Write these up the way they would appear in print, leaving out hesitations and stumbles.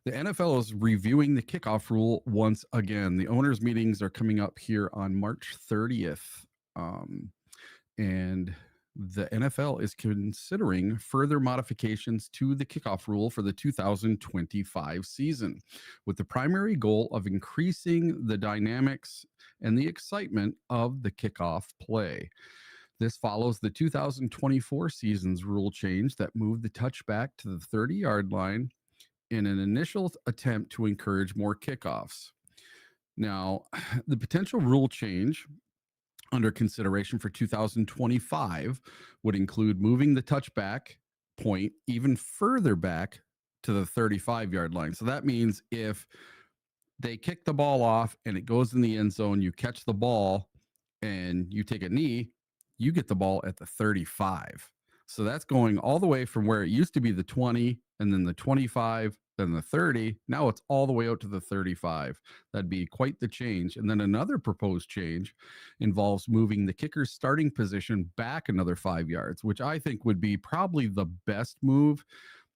The NFL is reviewing the kickoff rule once again. The owners' meetings are coming up here on March 30th. And the NFL is considering further modifications to the kickoff rule for the 2025 season, with the primary goal of increasing the dynamics and the excitement of the kickoff play. This follows the 2024 season's rule change that moved the touchback to the 30-yard line in an initial attempt to encourage more kickoffs. Now, the potential rule change under consideration for 2025 would include moving the touchback point even further back to the 35-yard line. So that means if they kick the ball off and it goes in the end zone, you catch the ball and you take a knee, you get the ball at the 35. So that's going all the way from where it used to be the 20 and then the 25, then the 30. Now it's all the way out to the 35. That'd be quite the change. And then another proposed change involves moving the kicker's starting position back another 5 yards, which I think would be probably the best move,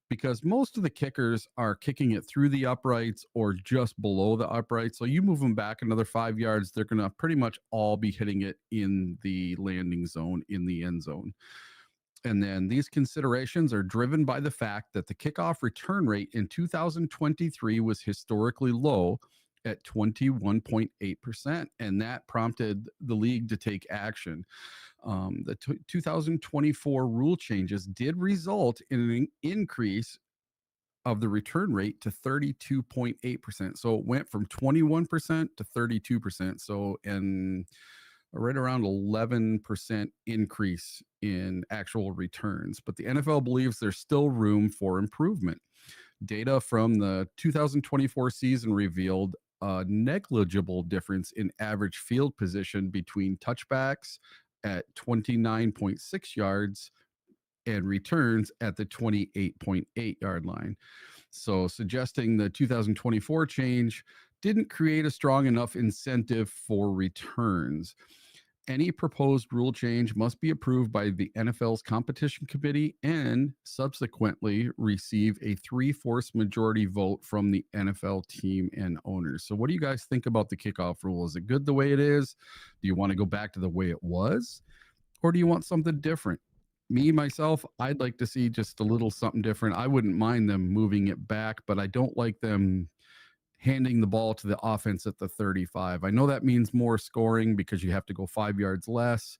because most of the kickers are kicking it through the uprights or just below the uprights. So you move them back another 5 yards, they're going to pretty much all be hitting it in the landing zone, in the end zone. And then these considerations are driven by the fact that the kickoff return rate in 2023 was historically low at 21.8%, and that prompted the league to take action. The 2024 rule changes did result in an increase of the return rate to 32.8%. So it went from 21% to 32%. So, and right around 11% increase in actual returns. But the NFL believes there's still room for improvement. Data from the 2024 season revealed a negligible difference in average field position between touchbacks at 29.6 yards and returns at the 28.8 yard line. So suggesting the 2024 change didn't create a strong enough incentive for returns. Any proposed rule change must be approved by the NFL's competition committee and subsequently receive a 3/4 majority vote from the NFL team and owners. So what do you guys think about the kickoff rule? Is it good the way it is? Do you want to go back to the way it was? Or do you want something different? Me, myself, I'd like to see just a little something different. I wouldn't mind them moving it back, but I don't like them handing the ball to the offense at the 35. I know that means more scoring because you have to go 5 yards less.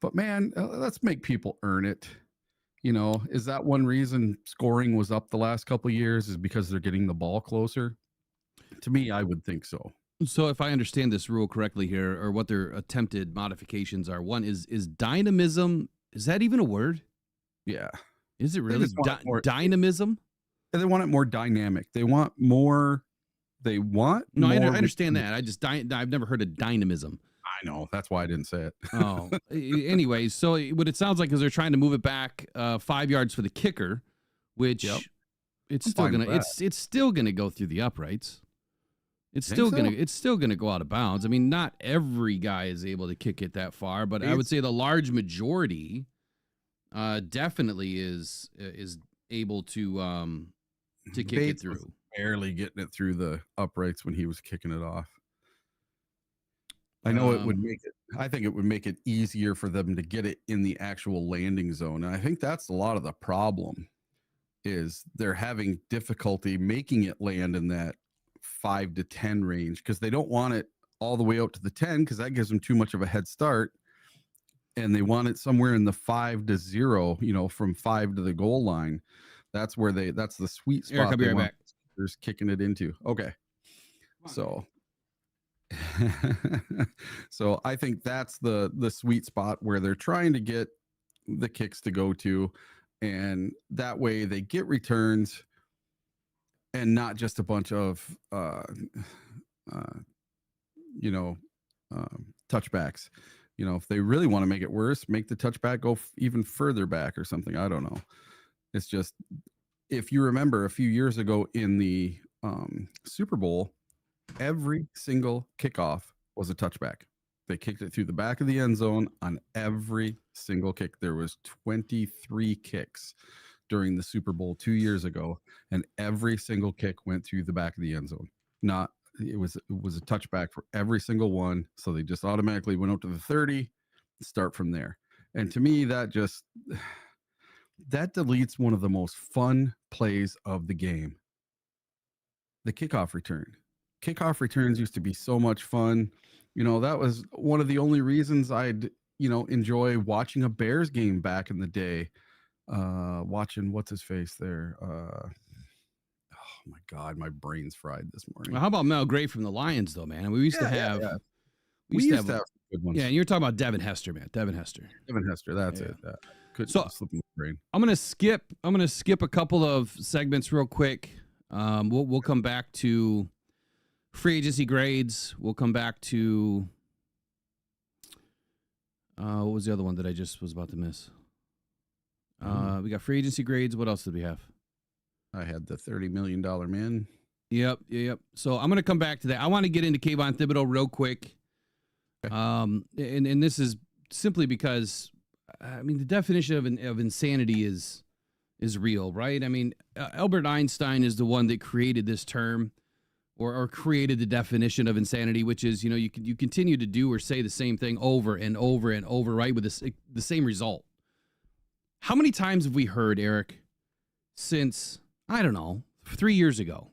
But man, let's make people earn it. You know, is that one reason scoring was up the last couple of years, is because they're getting the ball closer? To me, I would think so. So if I understand this rule correctly here, or what their attempted modifications are, one is dynamism. Is that even a word? Yeah. Is it really dynamism? They want it more dynamic. They want more. No, more I understand that. I've never heard of dynamism. I know. That's why I didn't say it. Oh, anyway. So what it sounds like is they're trying to move it back 5 yards for the kicker, which it's still gonna go through the uprights. It's still gonna go out of bounds. I mean, not every guy is able to kick it that far, but I would say the large majority definitely is able to kick it through. Barely getting it through the uprights when he was kicking it off. I know it would make it. I think it would make it easier for them to get it in the actual landing zone, and I think that's a lot of the problem. Is they're having difficulty making it land in that 5 to 10 range because they don't want it all the way out to the 10 because that gives them too much of a head start, and they want it somewhere in the 5 to 0. You know, from 5 to the goal line. That's where that's the sweet spot. Eric, I'll be right back. There's kicking it into. Okay. So so I think that's the sweet spot where they're trying to get the kicks to go to, and that way they get returns and not just a bunch of touchbacks. You know, if they really want to make it worse, make the touchback go even further back or something. I don't know. It's just, if you remember a few years ago in the Super Bowl, every single kickoff was a touchback. They kicked it through the back of the end zone on every single kick. There was 23 kicks. during the Super Bowl 2 years ago, and every single kick went through the back of the end zone. It was a touchback for every single one. So they just automatically went out to the 30, start from there. And to me, that deletes one of the most fun plays of the game. The kickoff return. Kickoff returns used to be so much fun. That was one of the only reasons I'd, enjoy watching a Bears game back in the day. Watching what's his face there. Oh my God, my brain's fried this morning. Well, how about Mel Gray from the Lions, though, man? We used to have. Yeah. We used to have good ones. Yeah, and you're talking about Devin Hester, man. Devin Hester. That's it. Couldn't slip in my brain. I'm gonna skip a couple of segments real quick. We'll come back to free agency grades. We'll come back to what was the other one that I just was about to miss? We got free agency grades. What else did we have? I had the $30 million man. Yep. So I'm going to come back to that. I want to get into Kavon Thibodeaux real quick. Okay. And this is simply because, the definition of insanity is real, right? Albert Einstein is the one that created this term or created the definition of insanity, which is, you continue to do or say the same thing over and over and over, right? With the same result. How many times have we heard, Eric, since, 3 years ago,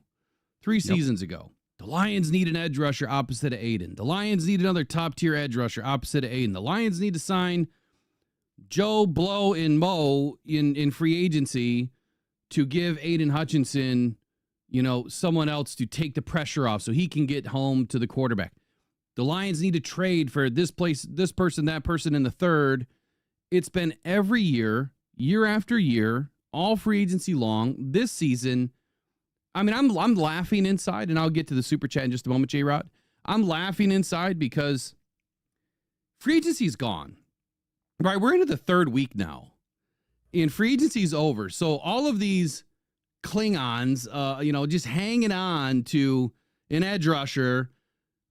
3 seasons ago, the Lions need an edge rusher opposite of Aidan. The Lions need another top-tier edge rusher opposite of Aidan. The Lions need to sign Joe, Blow, and Mo in free agency to give Aidan Hutchinson, someone else to take the pressure off so he can get home to the quarterback. The Lions need to trade for this person, that person, and the third. It's been every year after year, all free agency long. This season, I'm laughing inside, and I'll get to the super chat in just a moment, J-Rod. I'm laughing inside because free agency's gone. Right, we're into the third week now, and free agency's over. So all of these Klingons, just hanging on to an edge rusher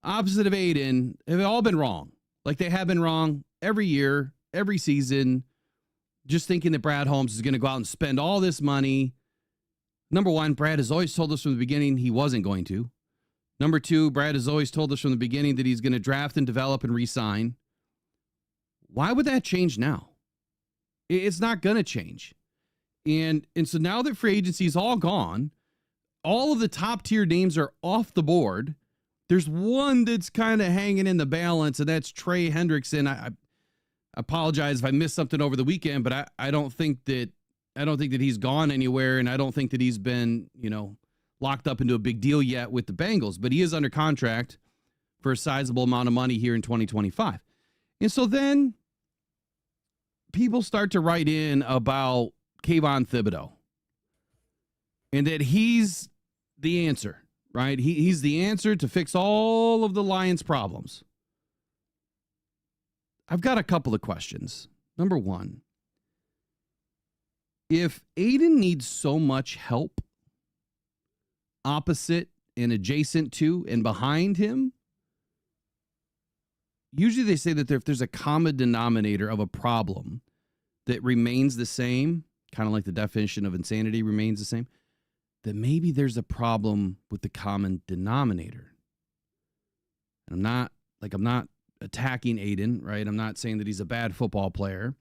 opposite of Aidan have all been wrong. Like they have been wrong every year, every season, just thinking that Brad Holmes is going to go out and spend all this money. Number one, Brad has always told us from the beginning he wasn't going to. Number two, Brad has always told us from the beginning that he's going to draft and develop and re-sign. Why would that change now? It's not going to change. And so now that free agency is all gone, all of the top tier names are off the board. There's one that's kind of hanging in the balance, and that's Trey Hendrickson. I apologize if I missed something over the weekend, but I don't think that he's gone anywhere, and I don't think that he's been, locked up into a big deal yet with the Bengals. But he is under contract for a sizable amount of money here in 2025. And so then people start to write in about Kayvon Thibodeaux and that he's the answer, right? He's the answer to fix all of the Lions' problems. I've got a couple of questions. Number one, if Aidan needs so much help opposite and adjacent to and behind him, usually they say that if there's a common denominator of a problem that remains the same, kind of like the definition of insanity remains the same, that maybe there's a problem with the common denominator. And I'm not attacking Aidan, right? I'm not saying that he's a bad football player.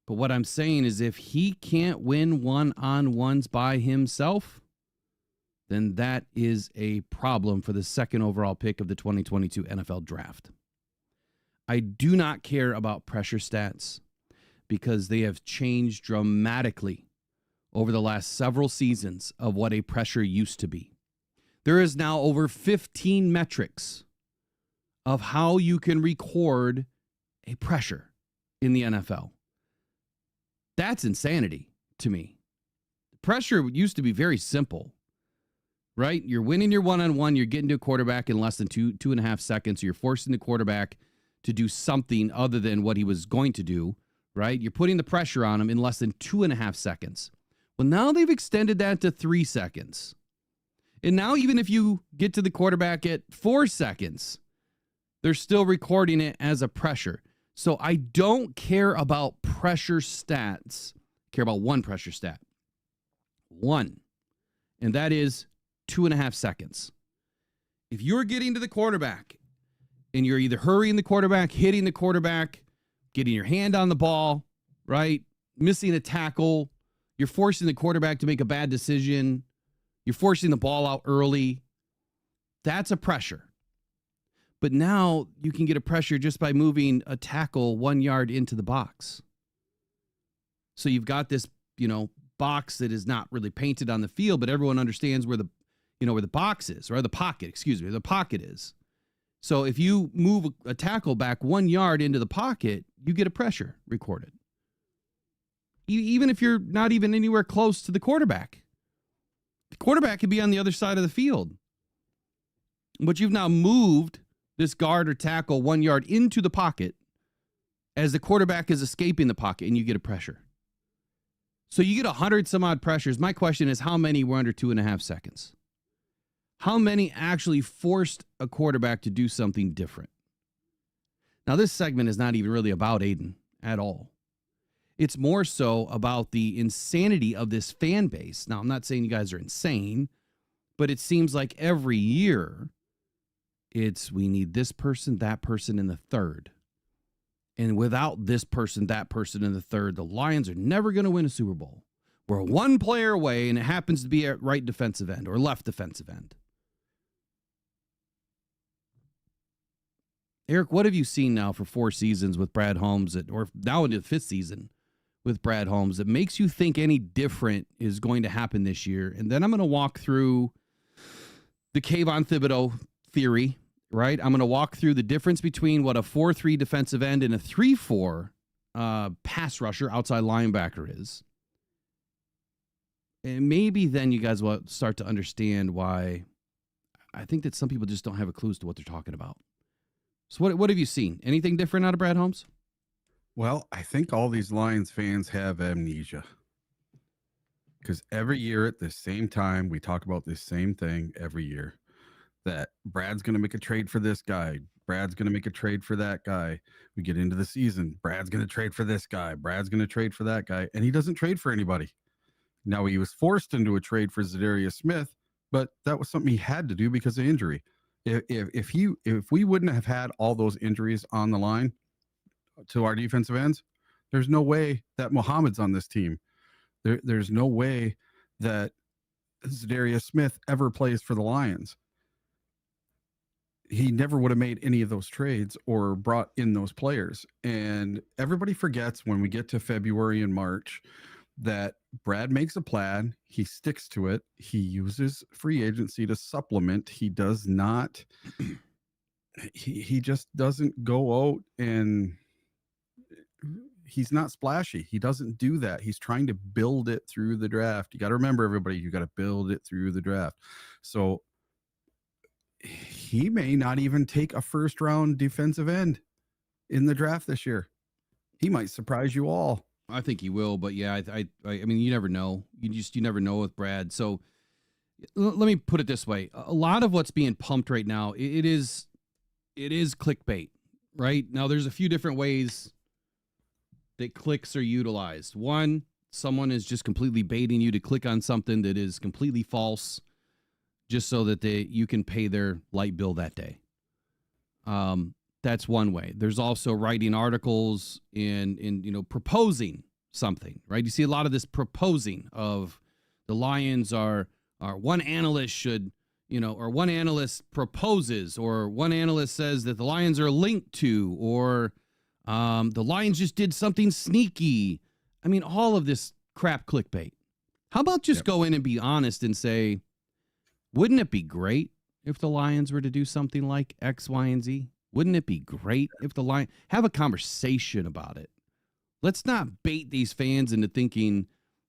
But what I'm saying is if he can't win one-on-ones by himself, then that is a problem for the second overall pick of the 2022 NFL Draft. I do not care about pressure stats because they have changed dramatically over the last several seasons of what a pressure used to be. There is now over 15 metrics of how you can record a pressure in the NFL. That's insanity to me. Pressure used to be very simple, right? You're winning your one-on-one, you're getting to a quarterback in less than two and a half seconds, so you're forcing the quarterback to do something other than what he was going to do, right? You're putting the pressure on him in less than 2.5 seconds. Well, now they've extended that to 3 seconds. And now even if you get to the quarterback at 4 seconds, they're still recording it as a pressure. So I don't care about pressure stats. I care about one pressure stat. One, and that is 2.5 seconds. If you're getting to the quarterback and you're either hurrying the quarterback, hitting the quarterback, getting your hand on the ball, right? Missing a tackle, you're forcing the quarterback to make a bad decision, you're forcing the ball out early, that's a pressure. But now you can get a pressure just by moving a tackle 1 yard into the box. So you've got this, box that is not really painted on the field, but everyone understands where the box is, or the pocket, the pocket is. So if you move a tackle back 1 yard into the pocket, you get a pressure recorded. Even if you're not even anywhere close to the quarterback. The quarterback could be on the other side of the field. But you've now moved this guard or tackle 1 yard into the pocket as the quarterback is escaping the pocket, and you get a pressure. So you get 100 some odd pressures. My question is, how many were under 2.5 seconds? How many actually forced a quarterback to do something different? Now, this segment is not even really about Aidan at all. It's more so about the insanity of this fan base. Now, I'm not saying you guys are insane, but it seems like every year we need this person, that person, and the third. And without this person, that person, and the third, the Lions are never going to win a Super Bowl. We're one player away, and it happens to be at right defensive end or left defensive end. Eric, what have you seen now for 4 seasons with Brad Holmes, or now into the 5th season with Brad Holmes, that makes you think any different is going to happen this year? And then I'm going to walk through the Kavon Thibodeaux theory, right? I'm going to walk through the difference between what a 4-3 defensive end and a 3-4 pass rusher, outside linebacker is. And maybe then you guys will start to understand why I think that some people just don't have a clue as to what they're talking about. So what have you seen? Anything different out of Brad Holmes? Well, I think all these Lions fans have amnesia. Because every year at the same time, we talk about this same thing every year. That Brad's going to make a trade for this guy. Brad's going to make a trade for that guy. We get into the season. Brad's going to trade for this guy. Brad's going to trade for that guy. And he doesn't trade for anybody. Now, he was forced into a trade for Zadarius Smith, but that was something he had to do because of injury. If we wouldn't have had all those injuries on the line to our defensive ends, there's no way that Muhammad's on this team. There's no way that Zadarius Smith ever plays for the Lions. He never would have made any of those trades or brought in those players. And everybody forgets when we get to February and March that Brad makes a plan. He sticks to it. He uses free agency to supplement. He does not, he just doesn't go out and he's not splashy. He doesn't do that. He's trying to build it through the draft. You got to remember, everybody, you got to build it through the draft. So he may not even take a first round defensive end in the draft this year. He might surprise you all. I think he will, but yeah, I mean, you never know. You never know with Brad. So let me put it this way. A lot of what's being pumped right now, it is clickbait, right? Now there's a few different ways that clicks are utilized. One, someone is just completely baiting you to click on something that is completely false, just so that you can pay their light bill that day. That's one way. There's also writing articles and proposing something, right? You see a lot of this proposing of the Lions are one analyst should, or one analyst proposes, or one analyst says that the Lions are linked to, or the Lions just did something sneaky. I mean, all of this crap clickbait. How about just go in and be honest and say, wouldn't it be great if the Lions were to do something like X, Y, and Z? Wouldn't it be great if the Lions have a conversation about it? Let's not bait these fans into thinking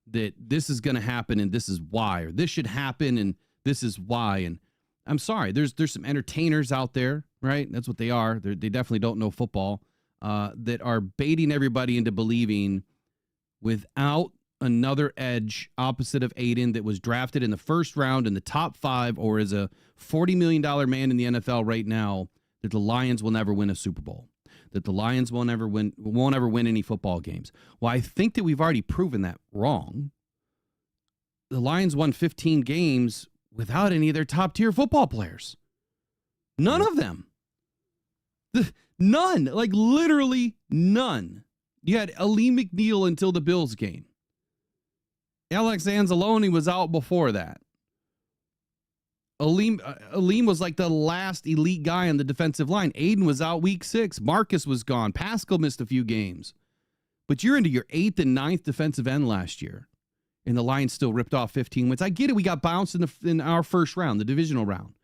that this is going to happen and this is why, or this should happen and this is why. And I'm sorry, there's some entertainers out there, right? That's what they are. They definitely don't know football, that are baiting everybody into believing without another edge opposite of Aidan that was drafted in the first round in the top 5 or is a $40 million man in the NFL right now, that the Lions will never win a Super Bowl, that the Lions won't ever win any football games. Well, I think that we've already proven that wrong. the Lions won 15 games without any of their top-tier football players. None of them. None. Like, literally none. You had Aleem McNeil until the Bills game. Alex Anzalone was out before that. Aleem was like the last elite guy on the defensive line. Aidan was out week 6. Marcus was gone. Pascal missed a few games. But you're into your 8th and 9th defensive end last year. And the Lions still ripped off 15 wins. I get it. We got bounced in our first round, the divisional round.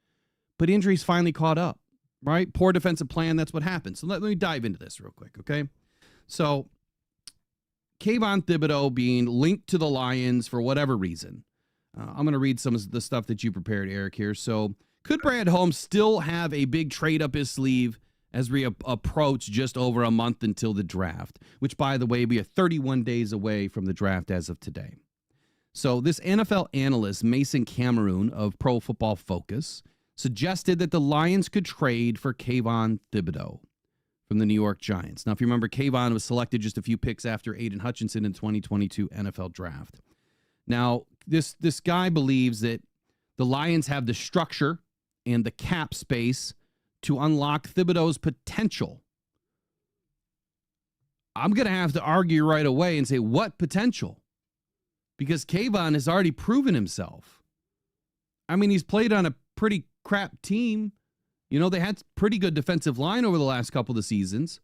But injuries finally caught up, right? Poor defensive plan. That's what happened. So let me dive into this real quick, okay? So Kavon Thibodeaux being linked to the Lions for whatever reason. I'm going to read some of the stuff that you prepared, Eric, here. So could Brad Holmes still have a big trade up his sleeve as we approach just over a month until the draft, which, by the way, we are 31 days away from the draft as of today. So this NFL analyst, Mason Cameroon of Pro Football Focus, suggested that the Lions could trade for Kayvon Thibodeaux from the New York Giants. Now, if you remember, Kayvon was selected just a few picks after Aidan Hutchinson in 2022 NFL draft. Now, this guy believes that the Lions have the structure and the cap space to unlock Thibodeaux's potential. I'm going to have to argue right away and say, what potential? Because Kayvon has already proven himself. I mean, he's played on a pretty crap team. You know, they had pretty good defensive line over the last couple of seasons.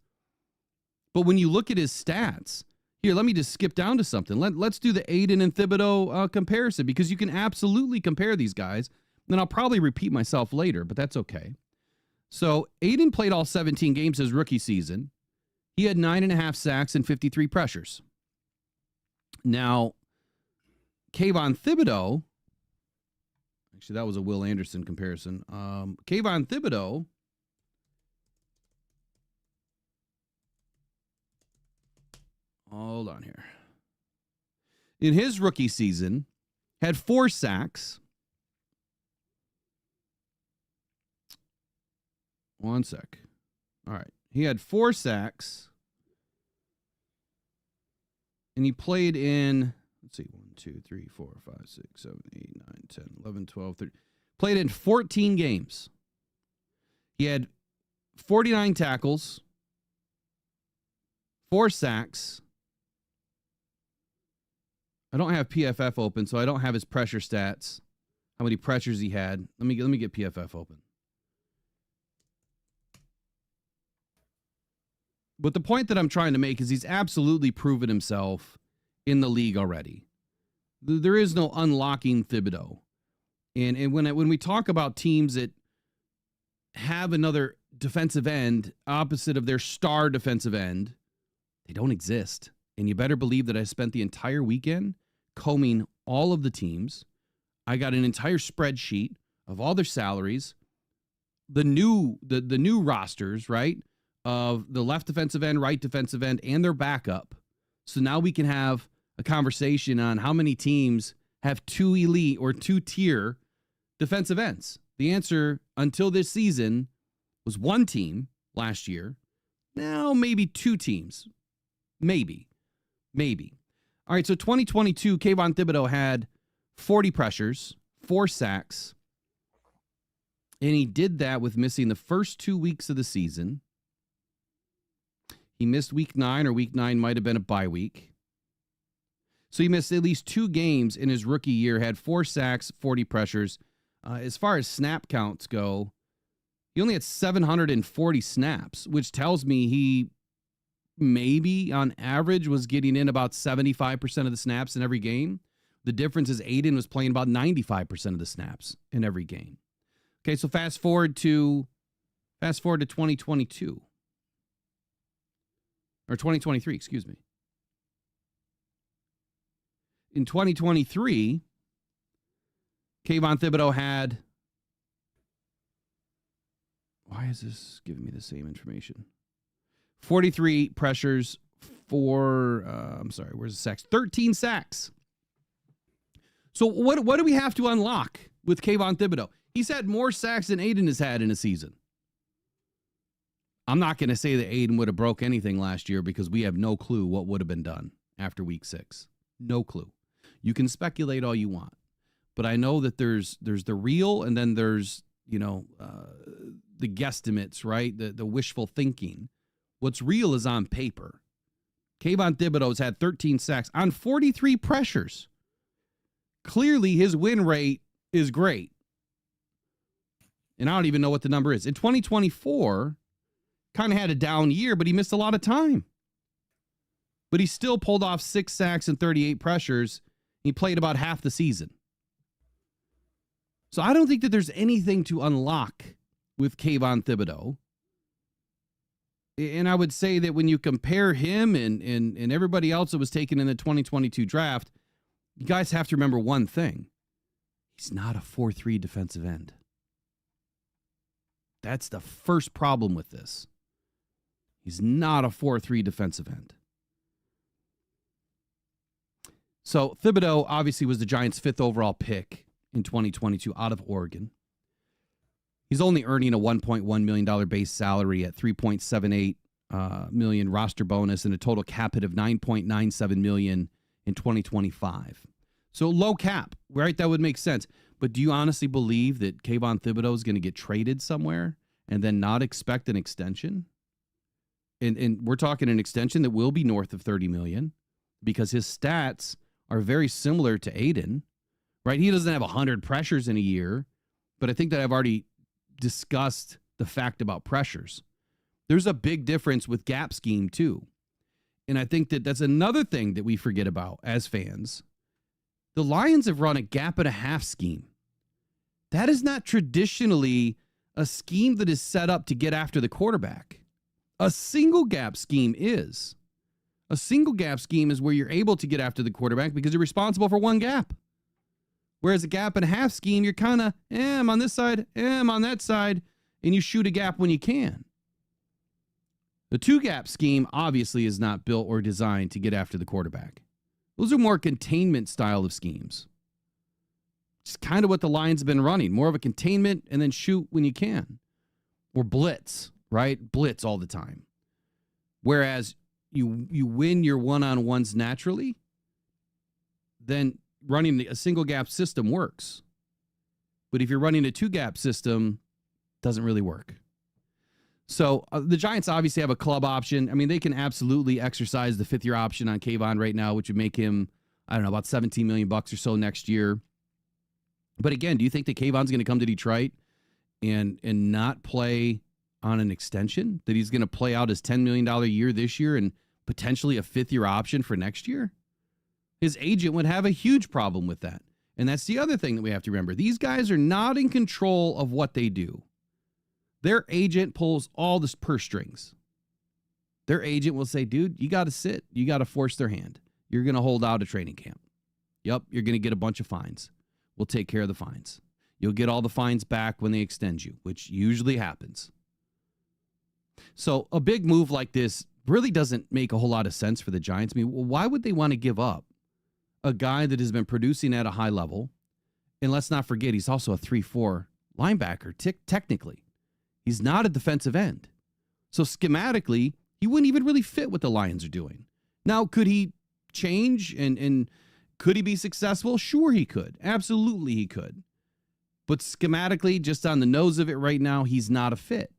But when you look at his stats, here, let me just skip down to something. Let's do the Aidan and Thibodeaux comparison, because you can absolutely compare these guys. And I'll probably repeat myself later, but that's okay. So Aidan played all 17 games his rookie season. He had 9.5 sacks and 53 pressures. Now, Kavon Thibodeaux, actually, that was a Will Anderson comparison. Kavon Thibodeaux, hold on here. In his rookie season, had 4 sacks. One sec. All right. He had 4 sacks. And he played in, let's see, 1, 2, 3, 4, 5, 6, 7, 8, 9, 10, 11, 12, 13. Played in 14 games. He had 49 tackles, 4 sacks. I don't have PFF open, so I don't have his pressure stats. How many pressures he had. Let me get PFF open. But the point that I'm trying to make is he's absolutely proven himself in the league already. There is no unlocking Thibodeaux. And when we talk about teams that have another defensive end opposite of their star defensive end, they don't exist. And you better believe that I spent the entire weekend combing all of the teams. I got an entire spreadsheet of all their salaries, the new rosters, right? Of the left defensive end, right defensive end, and their backup. So now we can have a conversation on how many teams have 2 elite or 2-tier defensive ends. The answer until this season was 1 team last year. Now maybe 2 teams. Maybe. All right, so 2022, Kavon Thibodeaux had 40 pressures, 4 sacks, and he did that with missing the first 2 weeks of the season. He missed week 9, or week 9 might have been a bye week. So he missed at least 2 games in his rookie year, had 4 sacks, 40 pressures. As far as snap counts go, he only had 740 snaps, which tells me he maybe on average was getting in about 75% of the snaps in every game. The difference is Aidan was playing about 95% of the snaps in every game. Okay, so fast forward to 2022. Or 2023, excuse me. In 2023, Kavon Thibodeaux had, why is this giving me the same information? 43 pressures, where's the sacks? 13 sacks. So what do we have to unlock with Kavon Thibodeaux? He's had more sacks than Aidan has had in a season. I'm not going to say that Aidan would have broke anything last year because we have no clue what would have been done after week 6. No clue. You can speculate all you want. but I know that there's the real, and then there's, the guesstimates, right? The wishful thinking. What's real is on paper. Kavon Thibodeaux's had 13 sacks on 43 pressures. Clearly, his win rate is great. And I don't even know what the number is. In 2024, kind of had a down year, but he missed a lot of time. But he still pulled off 6 sacks and 38 pressures. He played about half the season. So I don't think that there's anything to unlock with Kavon Thibodeaux. And I would say that when you compare him and everybody else that was taken in the 2022 draft, you guys have to remember one thing. He's not a 4-3 defensive end. That's the first problem with this. He's not a 4-3 defensive end. So Thibodeaux obviously was the Giants' 5th overall pick in 2022 out of Oregon. He's only earning a $1.1 million base salary at $3.78 million roster bonus and a total cap hit of $9.97 million in 2025. So low cap, right? That would make sense. But do you honestly believe that Kayvon Thibodeaux is going to get traded somewhere and then not expect an extension? And we're talking an extension that will be north of $30 million because his stats are very similar to Aidan, right? He doesn't have 100 pressures in a year, but I think that I've already discussed the fact about pressures. There's a big difference with gap scheme too. And I think that that's another thing that we forget about as fans. The Lions have run a gap and a half scheme. That is not traditionally a scheme that is set up to get after the quarterback. A single gap scheme is. A single gap scheme is where you're able to get after the quarterback because you're responsible for one gap. Whereas a gap and a half scheme, you're kind of, I'm on this side, I'm on that side, and you shoot a gap when you can. The 2-gap scheme obviously is not built or designed to get after the quarterback. Those are more containment style of schemes. It's kind of what the Lions have been running. More of a containment and then shoot when you can. Or blitz, right? Blitz all the time. Whereas you win your one-on-ones naturally, then running a single gap system works. But if you're running a 2-gap system, it doesn't really work. So the Giants obviously have a club option. I mean, they can absolutely exercise the 5th-year option on Kayvon right now, which would make him, I don't know, about $17 million or so next year. But again, do you think that Kayvon's going to come to Detroit and not play on an extension? That he's going to play out his $10 million a year this year and potentially a 5th-year option for next year? His agent would have a huge problem with that. And that's the other thing that we have to remember. These guys are not in control of what they do. Their agent pulls all the purse strings. Their agent will say, dude, you got to sit. You got to force their hand. You're going to hold out a training camp. Yep, you're going to get a bunch of fines. We'll take care of the fines. You'll get all the fines back when they extend you, which usually happens. So a big move like this really doesn't make a whole lot of sense for the Giants. I mean, why would they want to give up a guy that has been producing at a high level? And let's not forget, he's also a 3-4 linebacker, technically. He's not a defensive end. So schematically, he wouldn't even really fit what the Lions are doing. Now, could he change and could he be successful? Sure he could. Absolutely he could. But schematically, just on the nose of it right now, he's not a fit.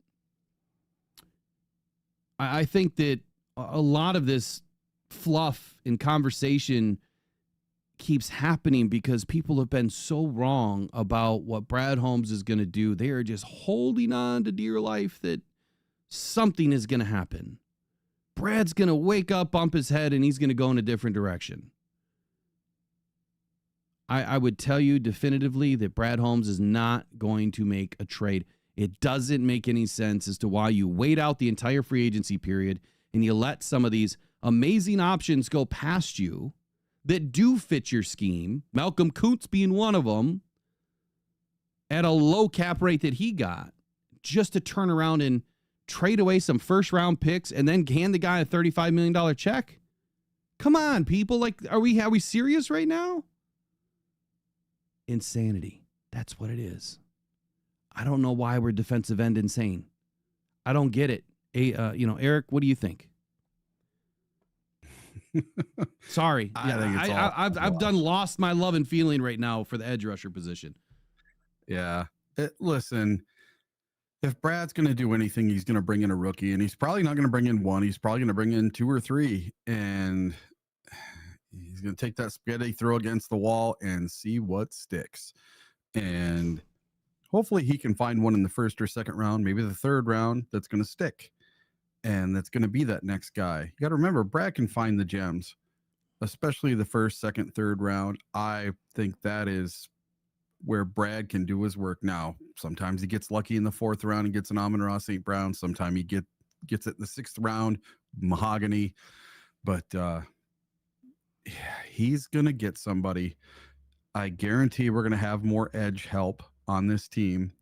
I think that a lot of this fluff and conversation keeps happening because people have been so wrong about what Brad Holmes is going to do. They are just holding on to dear life that something is going to happen. Brad's going to wake up, bump his head, and he's going to go in a different direction. I would tell you definitively that Brad Holmes is not going to make a trade. It doesn't make any sense as to why you wait out the entire free agency period and you let some of these amazing options go past you that do fit your scheme, Malcolm Kuntz being one of them, at a low cap rate that he got, just to turn around and trade away some first-round picks and then hand the guy a $35 million check? Come on, people. Like, are we serious right now? Insanity. That's what it is. I don't know why we're defensive end insane. I don't get it. Eric, what do you think? Sorry. I think it's I've done lost my love and feeling right now for the edge rusher position. Yeah. Listen, if Brad's going to do anything, he's going to bring in a rookie, and he's probably not going to bring in one. He's probably going to bring in 2 or 3, and he's going to take that spaghetti, throw against the wall, and see what sticks. And hopefully he can find one in the first or second round, maybe the third round, that's going to stick. And that's going to be that next guy. You got to remember, Brad can find the gems, especially the first, second, third round. I think that is where Brad can do his work. Now, sometimes he gets lucky in the 4th round and gets an Amon-Ra St. Brown. Sometimes he gets it in the 6th round, mahogany. But he's going to get somebody. I guarantee we're going to have more edge help on this team.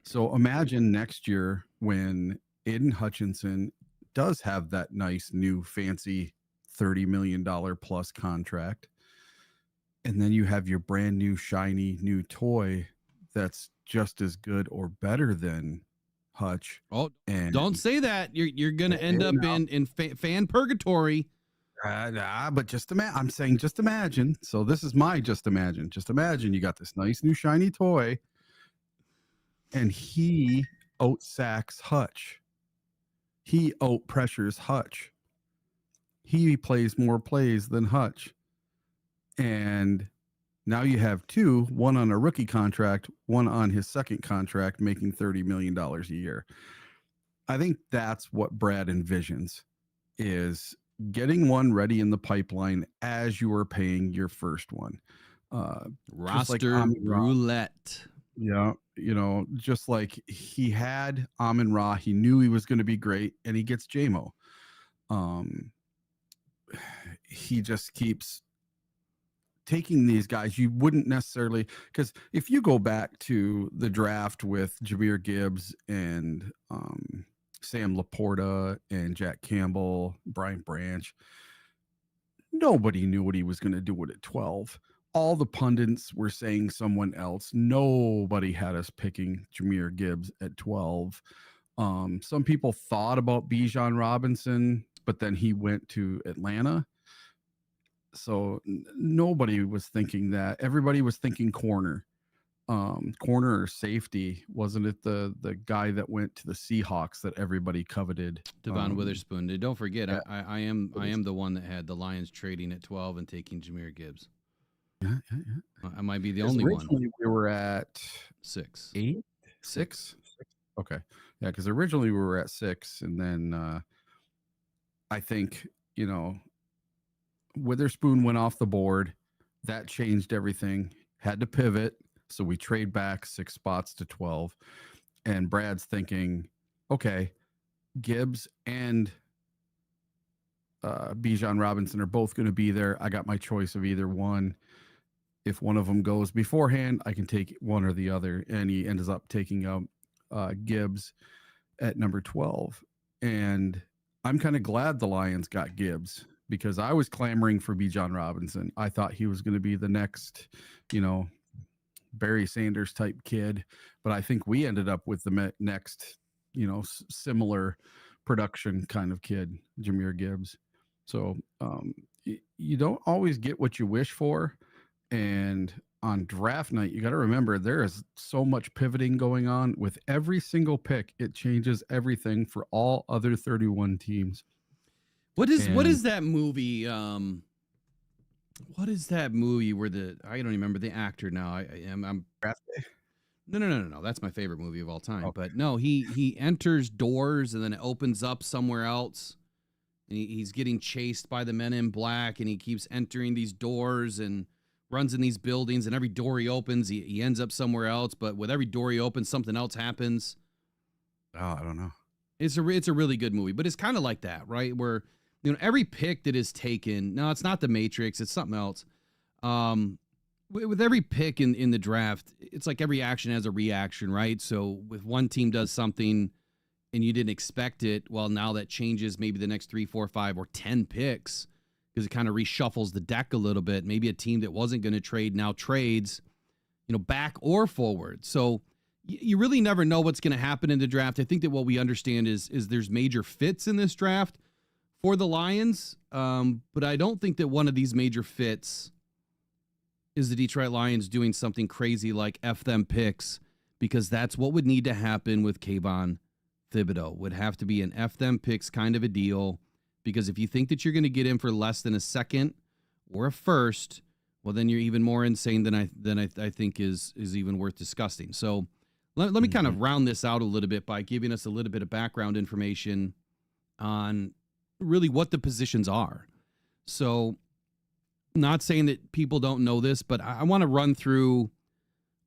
So imagine next year when Aidan Hutchinson does have that nice new fancy $30 million plus contract. And then you have your brand new shiny new toy that's just as good or better than Hutch. Oh, and don't say that. You're going to end up in fan purgatory. But just imagine. I'm saying just imagine. So this is my just imagine. Just imagine you got this nice new shiny toy, and he out-sacks Hutch. He out-pressures Hutch. He plays more plays than Hutch. And now you have 2, one on a rookie contract, one on his second contract, making $30 million a year. I think that's what Brad envisions, is getting one ready in the pipeline as you are paying your first one. Roster roulette. Yeah, just like he had Amon-Ra, he knew he was going to be great, and he gets JMO. He just keeps taking these guys. You wouldn't necessarily, because if you go back to the draft with Jahmyr Gibbs and Sam Laporta and Jack Campbell, Brian Branch, nobody knew what he was going to do with it at 12. All the pundits were saying someone else. Nobody had us picking Jahmyr Gibbs at 12. Some people thought about Bijan Robinson, but then he went to Atlanta. So nobody was thinking that. Everybody was thinking corner. Corner or safety. Wasn't it the guy that went to the Seahawks that everybody coveted? Devon Witherspoon. Don't forget, yeah. I am the one that had the Lions trading at 12 and taking Jahmyr Gibbs. Yeah. I might be the only one. We were at 6. 8? 6? Okay. Yeah, because originally we were at 6, and then I think, Witherspoon went off the board. That changed everything. Had to pivot. So we trade back 6 spots to 12. And Brad's thinking, okay, Gibbs and Bijan Robinson are both going to be there. I got my choice of either one. If one of them goes beforehand, I can take one or the other. And he ends up taking Gibbs at number 12. And I'm kind of glad the Lions got Gibbs, because I was clamoring for Bijan Robinson. I thought he was going to be the next, Barry Sanders type kid. But I think we ended up with the next, similar production kind of kid, Jahmyr Gibbs. So you don't always get what you wish for. And on draft night, you got to remember there is so much pivoting going on with every single pick. It changes everything for all other 31 teams. What is that movie? What is that movie where I don't remember the actor now. I'm No. That's my favorite movie of all time. Okay. But no, he enters doors and then it opens up somewhere else. And he's getting chased by the Men in Black, and he keeps entering these doors and runs in these buildings, and every door he opens, he ends up somewhere else. But with every door he opens, something else happens. Oh, I don't know. It's a really good movie, but it's kind of like that, right? Where every pick that is taken, no, it's not The Matrix, it's something else. With every pick in the draft, it's like every action has a reaction, right? So if one team does something and you didn't expect it, well, now that changes maybe the next 3, 4, 5, or 10 picks, because it kind of reshuffles the deck a little bit. Maybe a team that wasn't going to trade now trades, back or forward. So you really never know what's going to happen in the draft. I think that what we understand is there's major fits in this draft for the Lions, but I don't think that one of these major fits is the Detroit Lions doing something crazy like F them picks, because that's what would need to happen with Kavon Thibodeaux. Would have to be an F them picks kind of a deal, because if you think that you're going to get him for less than a second or a first, well, then you're even more insane than I think is even worth discussing. So let me kind of round this out a little bit by giving us a little bit of background information on really what the positions are. So not saying that people don't know this, but I want to run through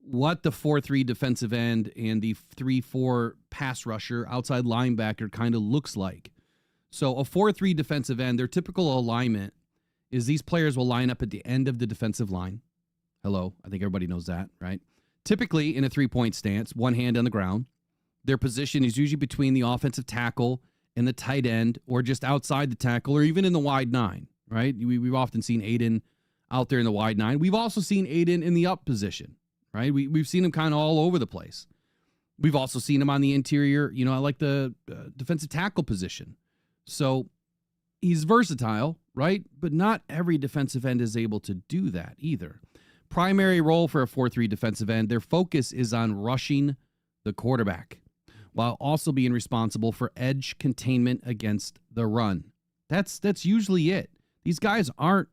what the 4-3 defensive end and the 3-4 pass rusher outside linebacker kind of looks like. So a 4-3 defensive end, their typical alignment is these players will line up at the end of the defensive line. Hello, I think everybody knows that, right? Typically in a 3-point stance, one hand on the ground. Their position is usually between the offensive tackle and the tight end, or just outside the tackle, or even in the wide nine, right? We've often seen Aidan out there in the wide nine. We've also seen Aidan in the up position, right? We've seen him kind of all over the place. We've also seen him on the interior, I like the defensive tackle position. So he's versatile, right? But not every defensive end is able to do that either. Primary role for a 4-3 defensive end, their focus is on rushing the quarterback, while also being responsible for edge containment against the run. That's usually it. These guys aren't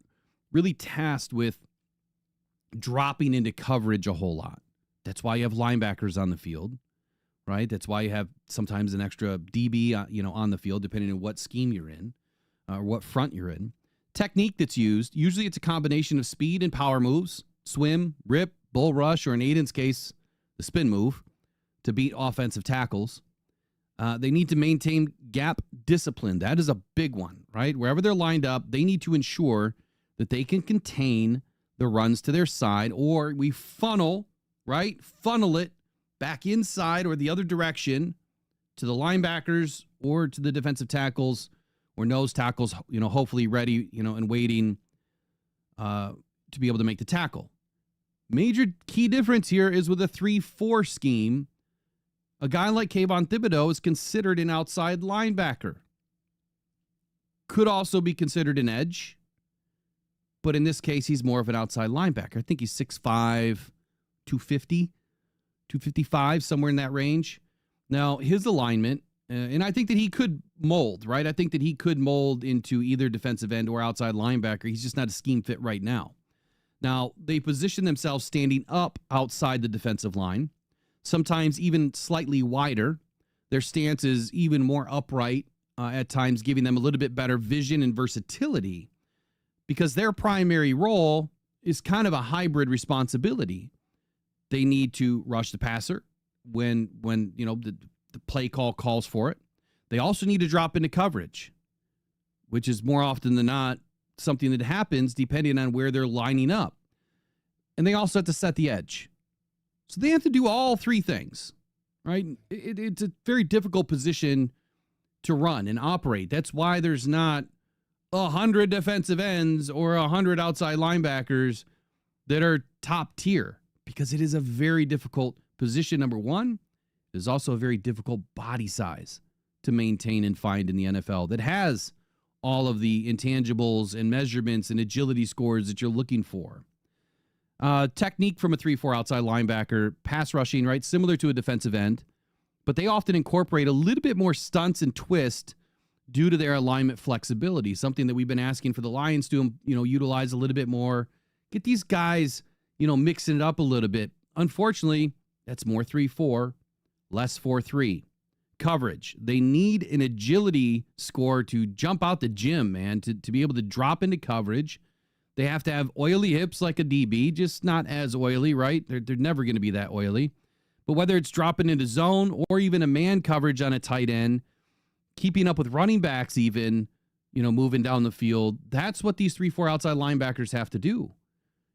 really tasked with dropping into coverage a whole lot. That's why you have linebackers on the field, right? That's why you have sometimes an extra DB, on the field, depending on what scheme you're in or what front you're in. Technique that's used, usually it's a combination of speed and power moves, swim, rip, bull rush, or in Aidan's case, the spin move to beat offensive tackles. They need to maintain gap discipline. That is a big one, right? Wherever they're lined up, they need to ensure that they can contain the runs to their side, or we funnel it back inside or the other direction to the linebackers or to the defensive tackles or nose tackles, hopefully ready, and waiting to be able to make the tackle. Major key difference here is with a 3-4 scheme, a guy like Kavon Thibodeaux is considered an outside linebacker. Could also be considered an edge, but in this case, he's more of an outside linebacker. I think he's 6'5", 250, 255, somewhere in that range. Now, his alignment, and I think that he could mold, right? I think that he could mold into either defensive end or outside linebacker. He's just not a scheme fit right now. Now, they position themselves standing up outside the defensive line, sometimes even slightly wider. Their stance is even more upright at times, giving them a little bit better vision and versatility, because their primary role is kind of a hybrid responsibility. They need to rush the passer when the play call calls for it. They also need to drop into coverage, which is more often than not something that happens depending on where they're lining up. And they also have to set the edge. So they have to do all three things, right? It's a very difficult position to run and operate. That's why there's not 100 defensive ends or 100 outside linebackers that are top tier, because it is a very difficult position. Number one, it is also a very difficult body size to maintain and find in the NFL that has all of the intangibles and measurements and agility scores that you're looking for. Technique from a 3-4 outside linebacker, pass rushing, right? Similar to a defensive end, but they often incorporate a little bit more stunts and twist due to their alignment flexibility, something that we've been asking for the Lions to, utilize a little bit more. Get these guys, mixing it up a little bit. Unfortunately, that's more 3-4, less 4-3. Coverage. They need an agility score to jump out the gym, man, to be able to drop into coverage. They have to have oily hips like a DB, just not as oily, right? They're never going to be that oily. But whether it's dropping into zone or even a man coverage on a tight end, keeping up with running backs even, moving down the field, that's what these 3-4 outside linebackers have to do.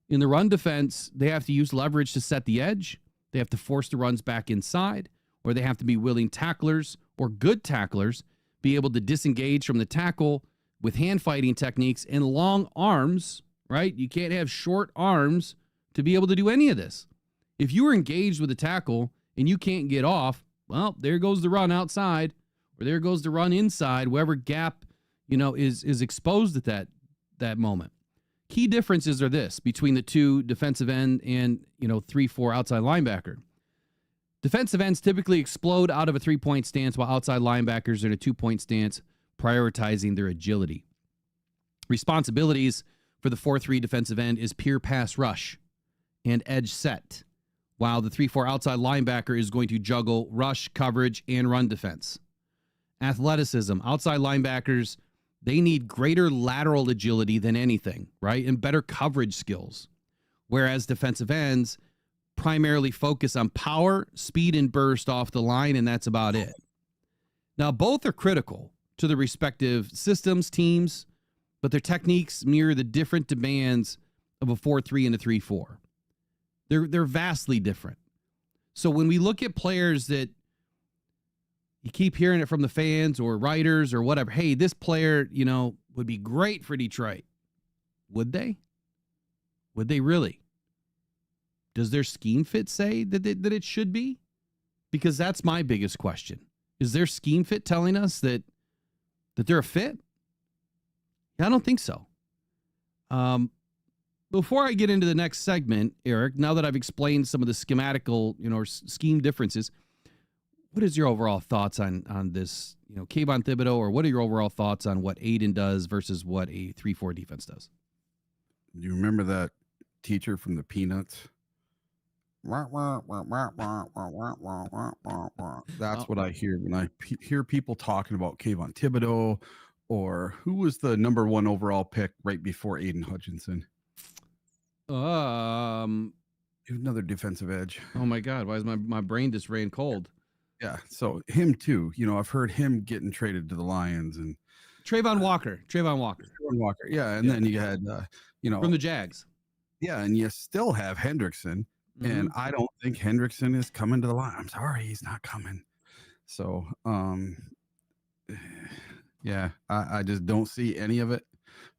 In the run defense, they have to use leverage to set the edge. They have to force the runs back inside, or they have to be willing tacklers or good tacklers, be able to disengage from the tackle with hand fighting techniques and long arms, right? You can't have short arms to be able to do any of this. If you were engaged with a tackle and you can't get off, well, there goes the run outside, or there goes the run inside, wherever gap, is exposed at that moment. Key differences are this between the two defensive end and 3-4 outside linebacker. Defensive ends typically explode out of a 3-point stance, while outside linebackers are in a 2-point stance, prioritizing their agility. Responsibilities for the 4-3 defensive end is pure pass rush and edge set, while the 3-4 outside linebacker is going to juggle rush, coverage, and run defense. Athleticism. Outside linebackers, they need greater lateral agility than anything, right? And better coverage skills. Whereas defensive ends primarily focus on power, speed, and burst off the line, and that's about it. Now, both are critical to the respective systems, teams, but their techniques mirror the different demands of a 4-3 and a 3-4. They're vastly different. So when we look at players that you keep hearing it from the fans or writers or whatever, hey, this player, would be great for Detroit. Would they? Would they really? Does their scheme fit say that it should be? Because that's my biggest question. Is their scheme fit telling us that they're a fit? I don't think so. Before I get into the next segment, Eric, now that I've explained some of the schematical, scheme differences, what is your overall thoughts on this, Kavon Thibodeaux, or what are your overall thoughts on what Aidan does versus what a 3-4 defense does? Do you remember that teacher from the Peanuts? That's what I hear when I hear people talking about Kayvon Thibodeaux, or who was the number 1 overall pick right before Aidan Hutchinson? Another defensive edge. Oh my God, why is my brain just ran cold? Yeah, so him too. I've heard him getting traded to the Lions, and Trayvon Walker. Yeah, and then you had from the Jags. Yeah, and you still have Hendrickson. And I don't think Hendrickson is coming to the line. I'm sorry, he's not coming. So, yeah, I just don't see any of it.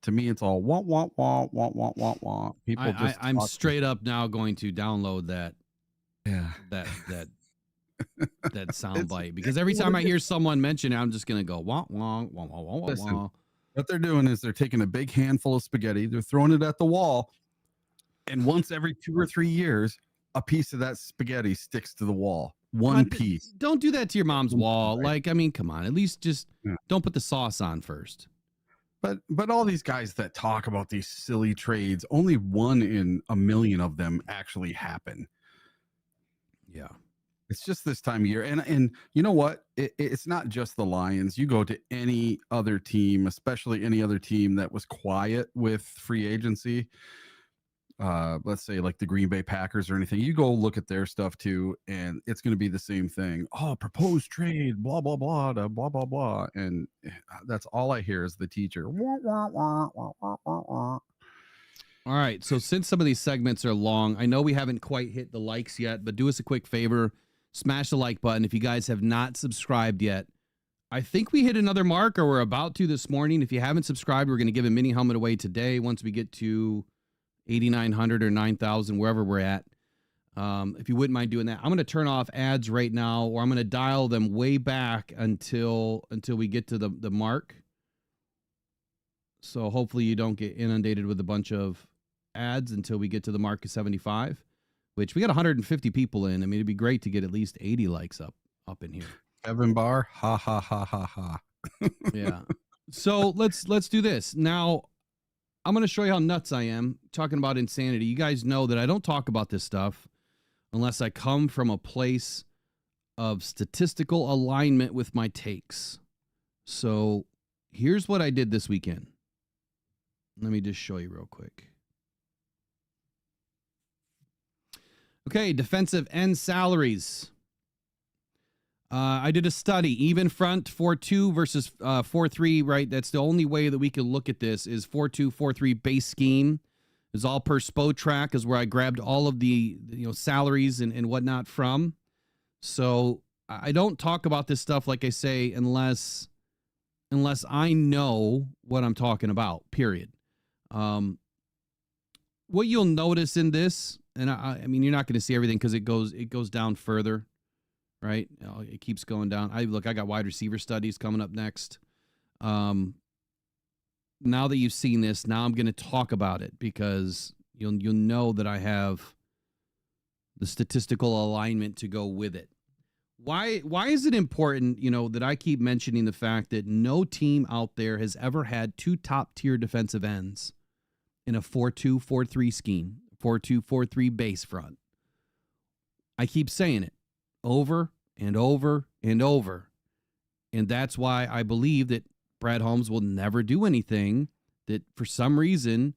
To me, it's all wah wah wah wah wah wah wah. People I'm straight up now going to download that. Yeah, that sound bite, because every time I hear someone mention it, I'm just gonna go wah wah wah wah wah wah. What they're doing is they're taking a big handful of spaghetti, they're throwing it at the wall, and once every 2 or 3 years, a piece of that spaghetti sticks to the wall. One piece. Don't do that to your mom's wall. Like, I mean, come on. At least just don't put the sauce on first. But all these guys that talk about these silly trades, only 1 in a million of them actually happen. Yeah. It's just this time of year. And you know what? It's not just the Lions. You go to any other team, especially any other team that was quiet with free agency, let's say like the Green Bay Packers or anything, you go look at their stuff too, and it's going to be the same thing. Oh, proposed trade, blah blah blah, blah blah blah, and that's all I hear is the teacher. All right, so since some of these segments are long, I know we haven't quite hit the likes yet, but do us a quick favor, smash the like button if you guys have not subscribed yet. I think we hit another mark, or we're about to this morning. If you haven't subscribed, we're going to give a mini helmet away today once we get to 8,900 or 9,000, wherever we're at. If you wouldn't mind doing that, I'm going to turn off ads right now, or I'm going to dial them way back until we get to the mark. So hopefully you don't get inundated with a bunch of ads until we get to the mark of 75, which we got 150 people in. I mean, it'd be great to get at least 80 likes up in here. Kevin Barr, ha ha ha ha ha. Yeah. So let's do this now. I'm going to show you how nuts I am talking about insanity. You guys know that I don't talk about this stuff unless I come from a place of statistical alignment with my takes. So here's what I did this weekend. Let me just show you real quick. Okay, defensive end salaries. I did a study, even front 4-2 versus 4-3, right? That's the only way that we can look at this is 4-2, 4-3 base scheme. Is all per SPO track is where I grabbed all of the salaries and whatnot from. So I don't talk about this stuff, like I say, unless I know what I'm talking about, period. What you'll notice in this, and I mean, you're not going to see everything because it goes down further. Right. It keeps going down. I got wide receiver studies coming up next. now that you've seen this, now I'm going to talk about it because you'll know that I have the statistical alignment to go with it. Why is it important, that I keep mentioning the fact that no team out there has ever had two top-tier defensive ends in a 4-2, 4-3 scheme, 4-2, 4-3 base front? I keep saying it over and over and over. And that's why I believe that Brad Holmes will never do anything that for some reason,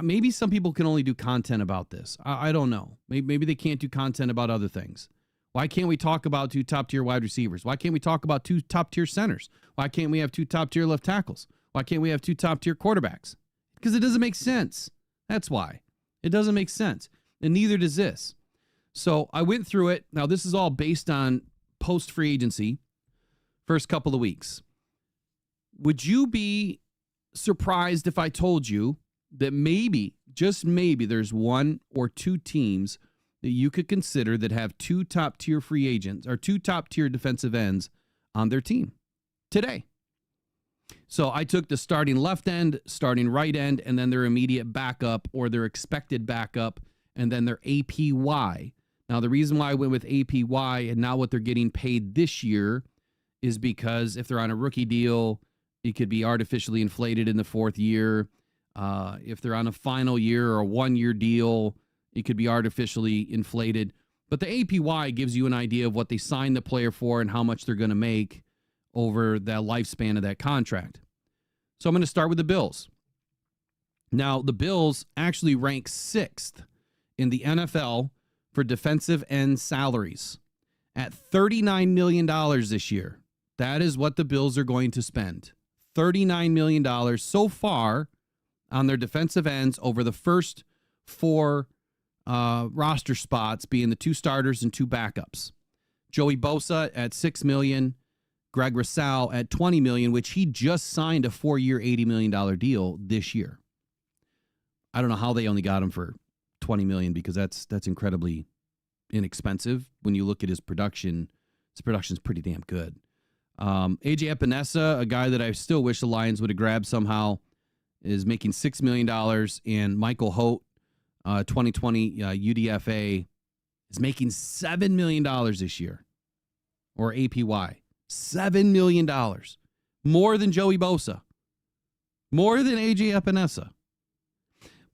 maybe some people can only do content about this. I don't know. Maybe they can't do content about other things. Why can't we talk about two top-tier wide receivers? Why can't we talk about two top-tier centers? Why can't we have two top-tier left tackles? Why can't we have two top-tier quarterbacks? Because it doesn't make sense. That's why. It doesn't make sense. And neither does this. So I went through it. Now, this is all based on post-free agency, first couple of weeks. Would you be surprised if I told you that maybe, just maybe, there's one or two teams that you could consider that have two top-tier free agents or two top-tier defensive ends on their team today? So I took the starting left end, starting right end, and then their immediate backup or their expected backup, and then their APY. Now, the reason why I went with APY and not what they're getting paid this year is because if they're on a rookie deal, it could be artificially inflated in the fourth year. If they're on a final year or a one-year deal, it could be artificially inflated. But the APY gives you an idea of what they signed the player for and how much they're going to make over the lifespan of that contract. So I'm going to start with the Bills. Now, the Bills actually rank 6th in the NFL for defensive end salaries at $39 million this year. That is what the Bills are going to spend. $39 million so far on their defensive ends over the first 4 roster spots, being the 2 starters and 2 backups. Joey Bosa at $6 million, Greg Rousseau at $20 million, which he just signed a 4-year, $80 million deal this year. I don't know how they only got him for $20 million because that's incredibly inexpensive when you look at his production. His production's pretty damn good. AJ Epinesa, a guy that I still wish the Lions would have grabbed somehow, is making $6 million, and Michael Holt, 2020 UDFA, is making $7 million this year, or APY. $7 million. More than Joey Bosa. More than AJ Epinesa.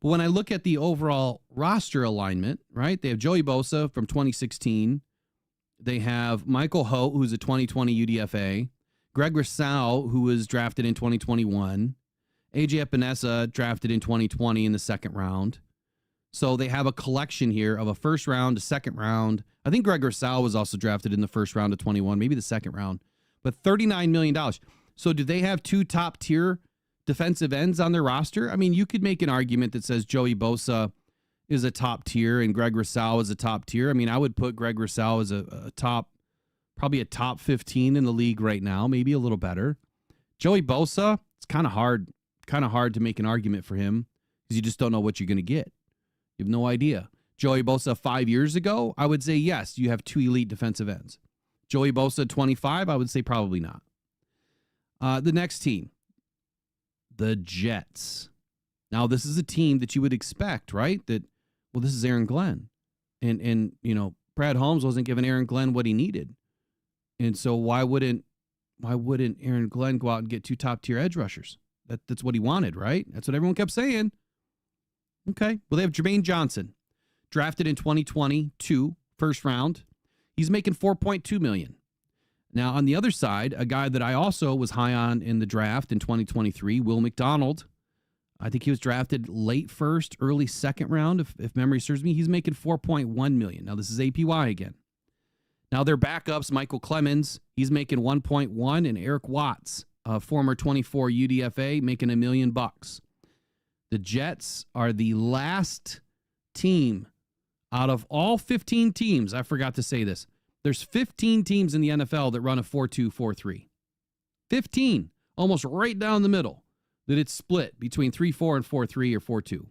But when I look at the overall roster alignment, right, they have Joey Bosa from 2016. They have Michael Holt, who's a 2020 UDFA. Greg Rousseau, who was drafted in 2021. AJ Epinesa, drafted in 2020 in the second round. So they have a collection here of a first round, a second round. I think Greg Rousseau was also drafted in the first round of 21, maybe the second round. But $39 million. So do they have 2 top-tier defensive ends on their roster? I mean, you could make an argument that says Joey Bosa is a top tier and Greg Rousseau is a top tier. I mean, I would put Greg Rousseau as probably a top 15 in the league right now, maybe a little better. Joey Bosa, it's kind of hard to make an argument for him because you just don't know what you're going to get. You have no idea. Joey Bosa 5 years ago, I would say yes, you have 2 elite defensive ends. Joey Bosa 25, I would say probably not. The next team, the Jets. Now, this is a team that you would expect, right? That, well, this is Aaron Glenn. And Brad Holmes wasn't giving Aaron Glenn what he needed. And so why wouldn't Aaron Glenn go out and get 2 top-tier edge rushers? That's what he wanted, right? That's what everyone kept saying. Okay. Well, they have Jermaine Johnson, drafted in 2022, first round. He's making $4.2 million. Now, on the other side, a guy that I also was high on in the draft in 2023, Will McDonald. I think he was drafted late first, early second round, if memory serves me. He's making $4.1 million. Now, this is APY again. Now, their backups, Michael Clemens, he's making $1.1, and Eric Watts, former 24 UDFA, making $1 million. The Jets are the last team out of all 15 teams. I forgot to say this. There's 15 teams in the NFL that run a 4-2, 4-3. 15, almost right down the middle, that it's split between 3-4 and 4-3 or 4-2.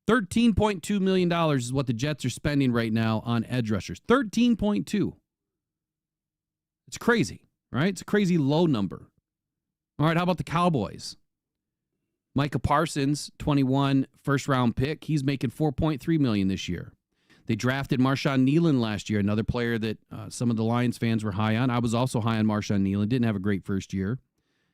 $13.2 million is what the Jets are spending right now on edge rushers. 13.2. It's crazy, right? It's a crazy low number. All right, how about the Cowboys? Micah Parsons, 21 first-round pick. He's making $4.3 million this year. They drafted Marshawn Nealon last year, another player that some of the Lions fans were high on. I was also high on Marshawn Nealon. Didn't have a great first year.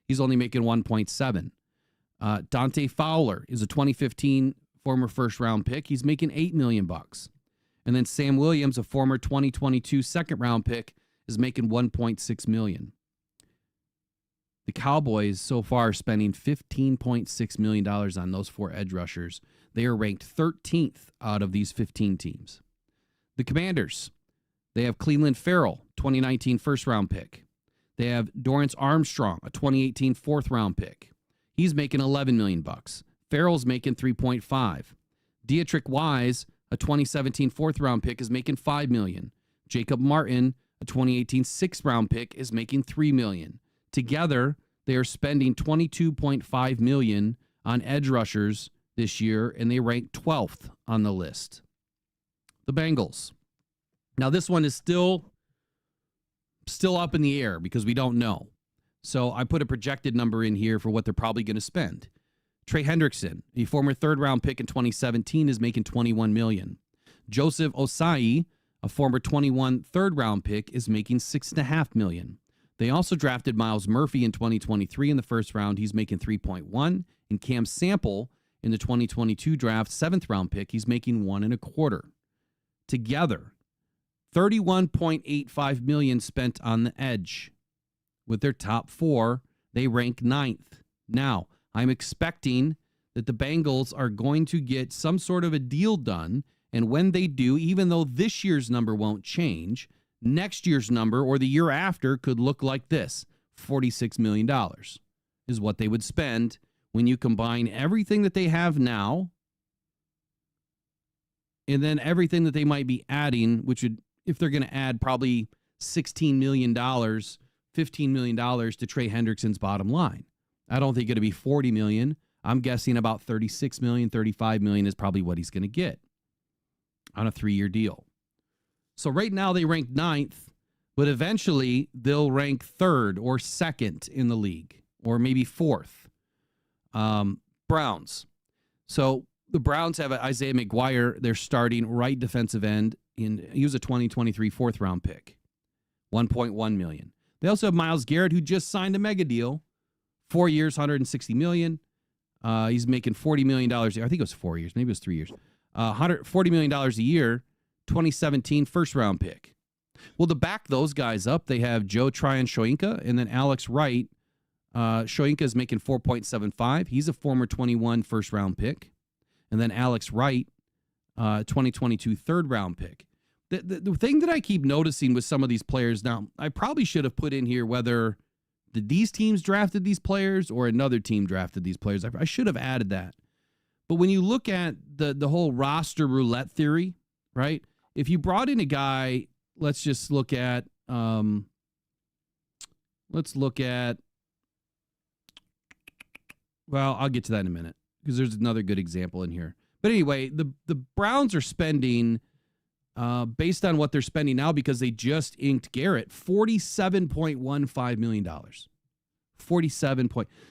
He's only making 1.7. Dante Fowler is a 2015 former first-round pick. He's making $8 million. And then Sam Williams, a former 2022 second-round pick, is making $1.6 million. The Cowboys so far are spending $15.6 million on those 4 edge rushers. They are ranked 13th out of these 15 teams. The Commanders, they have Cleveland Farrell, 2019 first-round pick. They have Dorrance Armstrong, a 2018 fourth-round pick. He's making $11 million. Farrell's making $3.5. Dietrich Wise, a 2017 fourth-round pick, is making $5 million. Jacob Martin, a 2018 sixth-round pick, is making $3 million. Together, they are spending $22.5 million on edge rushers this year, and they rank 12th on the list. The Bengals. Now, this one is still up in the air because we don't know. So I put a projected number in here for what they're probably going to spend. Trey Hendrickson, a former third-round pick in 2017, is making $21 million. Joseph Osai, a former 21 third-round pick, is making $6.5 million. They also drafted Miles Murphy in 2023 in the first round. He's making $3.1. And Cam Sample in the 2022 draft, 7th-round pick, he's making $1.25. Together, $31.85 million spent on the edge. With their top 4, they rank 9th. Now, I'm expecting that the Bengals are going to get some sort of a deal done, and when they do, even though this year's number won't change, next year's number or the year after could look like this. $46 million is what they would spend when you combine everything that they have now and then everything that they might be adding, which would, if they're going to add probably $16 million, $15 million to Trey Hendrickson's bottom line. I don't think it'll be $40 million. I'm guessing about $36 million, $35 million is probably what he's going to get on a 3-year deal. So right now they rank 9th, but eventually they'll rank 3rd or 2nd in the league, or maybe 4th. Browns. So the Browns have Isaiah McGuire, their starting right defensive end. He was a 2023 4th-round pick, $1.1 million. They also have Myles Garrett, who just signed a mega deal, 4 years, $160 million. He's making $40 million a year. I think it was 4 years. Maybe it was 3 years. $40 million a year. 2017 first-round pick. Well, to back those guys up, they have Joe Tryon-Shoyinka and then Alex Wright. Shoyinka is making $4.75. He's a former 21 first-round pick. And then Alex Wright, 2022 third-round pick. The thing that I keep noticing with some of these players now, I probably should have put in here whether these teams drafted these players or another team drafted these players. I should have added that. But when you look at the whole roster roulette theory, right? If you brought in a guy, let's look at, well, I'll get to that in a minute because there's another good example in here. But anyway, the Browns are spending, based on what they're spending now, because they just inked Garrett, $47.15 million.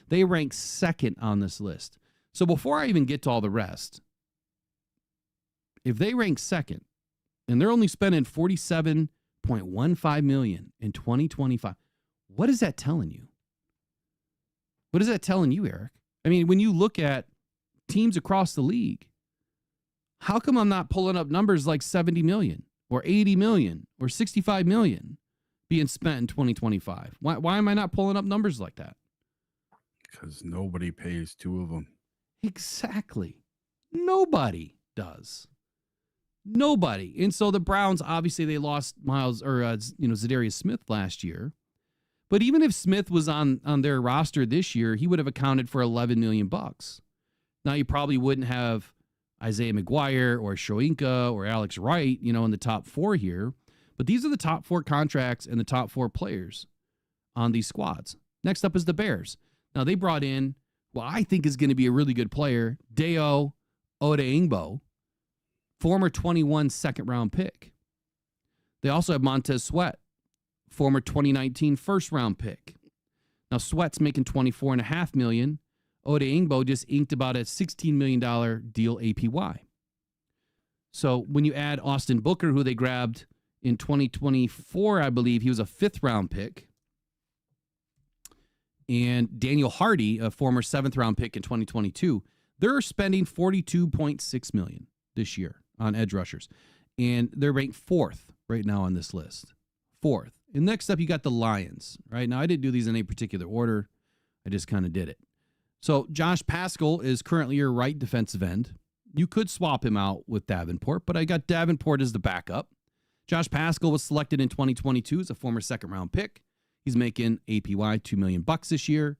They rank 2nd on this list. So before I even get to all the rest, if they rank 2nd, and they're only spending $47.15 million in 2025. What is that telling you? What is that telling you, Eric? I mean, when you look at teams across the league, how come I'm not pulling up numbers like 70 million or 80 million or 65 million being spent in 2025? Why am I not pulling up numbers like that? Because nobody pays 2 of them. Exactly. Nobody does. Nobody. And so the Browns, obviously, they lost Zadarius Smith last year. But even if Smith was on their roster this year, he would have accounted for $11 million. Now, you probably wouldn't have Isaiah McGuire or Shoyinka or Alex Wright, in the top 4 here. But these are the top 4 contracts and the top 4 players on these squads. Next up is the Bears. Now, they brought in, I think is going to be a really good player, Deo Odeingbo, former 21 second-round pick. They also have Montez Sweat, former 2019 first-round pick. Now, Sweat's making $24.5 million. Odeingbo just inked about a $16 million deal APY. So when you add Austin Booker, who they grabbed in 2024, I believe he was a 5th-round pick, and Daniel Hardy, a former 7th-round pick in 2022, they're spending $42.6 million this year on edge rushers, and they're ranked 4th right now on this list. 4th. And next up, you got the Lions. Right now, I didn't do these in any particular order. I just kind of did it. So Josh Paschal is currently your right defensive end. You could swap him out with Davenport, but I got Davenport as the backup. Josh Paschal was selected in 2022 as a former 2nd-round pick. He's making APY $2 million this year.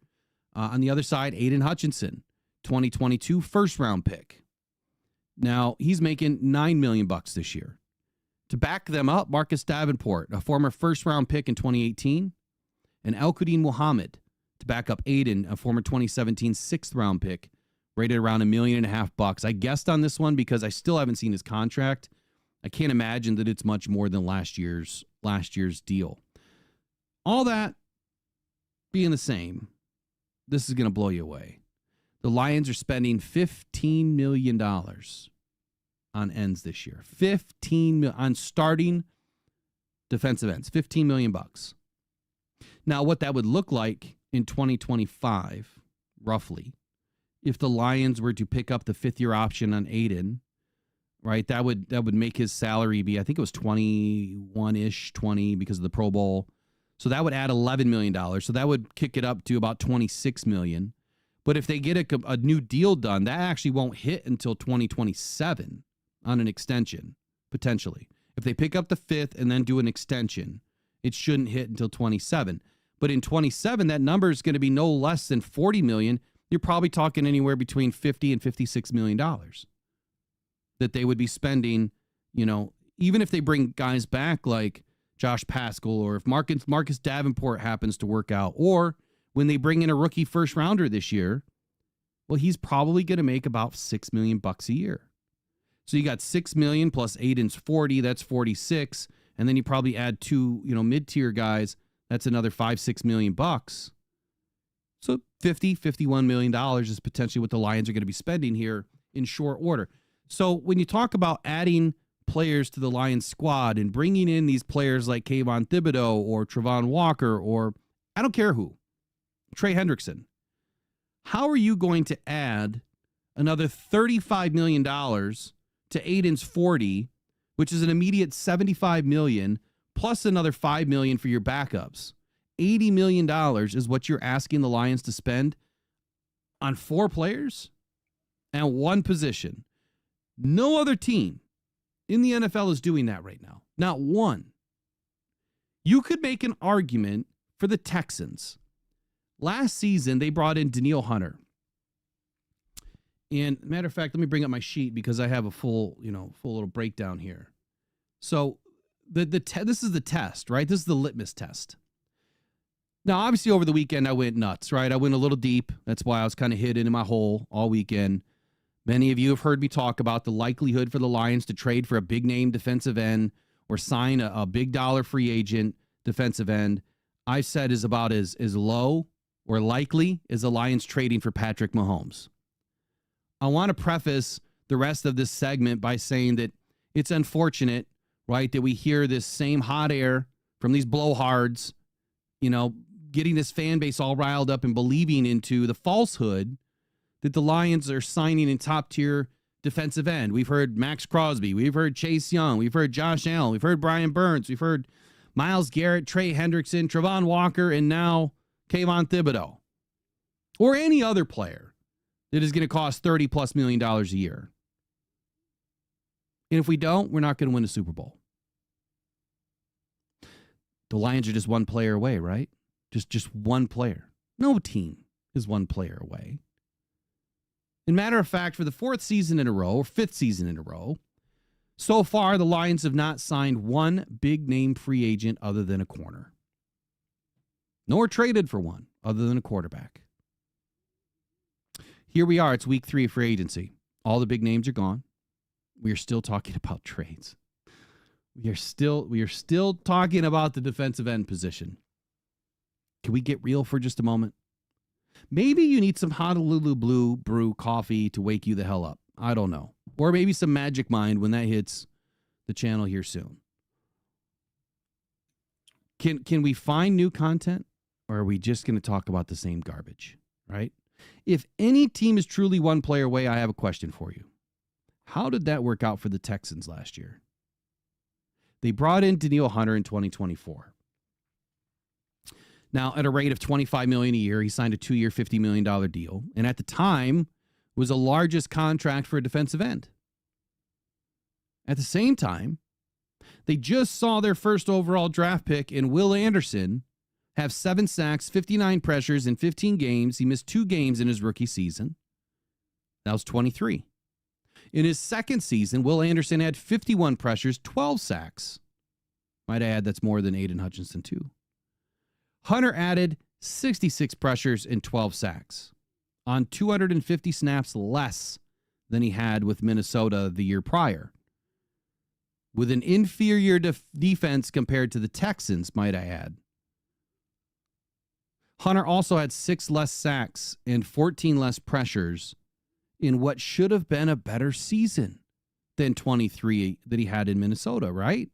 On the other side, Aidan Hutchinson, 2022 1st-round pick. Now, he's making $9 million this year. To back them up, Marcus Davenport, a former 1st-round pick in 2018, and Al-Qadim Muhammad to back up Aidan, a former 2017 6th-round pick, rated around $1.5 million. I guessed on this one because I still haven't seen his contract. I can't imagine that it's much more than last year's deal. All that being the same, this is going to blow you away. The Lions are spending $15 million on ends this year. $15 million on starting defensive ends. $15 million. Now, what that would look like in 2025, roughly, if the Lions were to pick up the 5th-year option on Aidan, right, that would make his salary be, I think it was 21-ish, 20 because of the Pro Bowl. So that would add $11 million. So that would kick it up to about $26 million. But if they get a new deal done, that actually won't hit until 2027 on an extension, potentially. If they pick up the 5th and then do an extension, it shouldn't hit until 27. But in 27, that number is going to be no less than $40 million. You're probably talking anywhere between $50 and $56 million that they would be spending, even if they bring guys back like Josh Paschal, or if Marcus Davenport happens to work out, or when they bring in a rookie 1st-rounder this year, well, he's probably going to make about $6 million a year. So you got $6 million plus Aidan's 40, that's 46, and then you probably add 2, mid-tier guys, that's another $5-6 million. So $51 million is potentially what the Lions are going to be spending here in short order. So when you talk about adding players to the Lions squad and bringing in these players like Kavon Thibodeaux or Travon Walker, or I don't care who, Trey Hendrickson, how are you going to add another $35 million to Aidan's 40, which is an immediate $75 million, plus another $5 million for your backups? $80 million is what you're asking the Lions to spend on 4 players and 1 position. No other team in the NFL is doing that right now. Not one. You could make an argument for the Texans. Last season, they brought in Danielle Hunter. And matter of fact, let me bring up my sheet because I have a full little breakdown here. So this is the test, right? This is the litmus test. Now, obviously, over the weekend, I went nuts, right? I went a little deep. That's why I was kind of hidden in my hole all weekend. Many of you have heard me talk about the likelihood for the Lions to trade for a big-name defensive end or sign a big-dollar free agent defensive end. I've said is about as low or likely as the Lions trading for Patrick Mahomes. I want to preface the rest of this segment by saying that it's unfortunate, right, that we hear this same hot air from these blowhards, getting this fan base all riled up and believing into the falsehood that the Lions are signing in top-tier defensive end. We've heard Max Crosby. We've heard Chase Young. We've heard Josh Allen. We've heard Brian Burns. We've heard Myles Garrett, Trey Hendrickson, Travon Walker, and now Kavon Thibodeaux. Or any other player that is going to cost $30+ million a year. And if we don't, we're not going to win a Super Bowl. The Lions are just one player away, right? Just one player. No team is one player away. And matter of fact, for the 4th season in a row, or 5th season in a row, so far the Lions have not signed one big-name free agent other than a corner. Nor traded for one other than a quarterback. Here we are. It's week 3 of free agency. All the big names are gone. We are still talking about trades. We are still talking about the defensive end position. Can we get real for just a moment? Maybe you need some Honolulu Blue Brew coffee to wake you the hell up. I don't know. Or maybe some Magic Mind when that hits the channel here soon. Can we find new content, or are we just going to talk about the same garbage, right? If any team is truly one player away, I have a question for you. How did that work out for the Texans last year? They brought in Danielle Hunter in 2024. Now, at a rate of $25 million a year, he signed a 2-year, $50 million deal, and at the time was the largest contract for a defensive end. At the same time, they just saw their first overall draft pick in Will Anderson have 7 sacks, 59 pressures in 15 games. He missed 2 games in his rookie season. That was 23. In his second season, Will Anderson had 51 pressures, 12 sacks. Might I add, that's more than Aidan Hutchinson, too. Hunter added 66 pressures and 12 sacks on 250 snaps less than he had with Minnesota the year prior. With an inferior defense compared to the Texans, might I add. Hunter also had 6 less sacks and 14 less pressures in what should have been a better season than 23 that he had in Minnesota, right?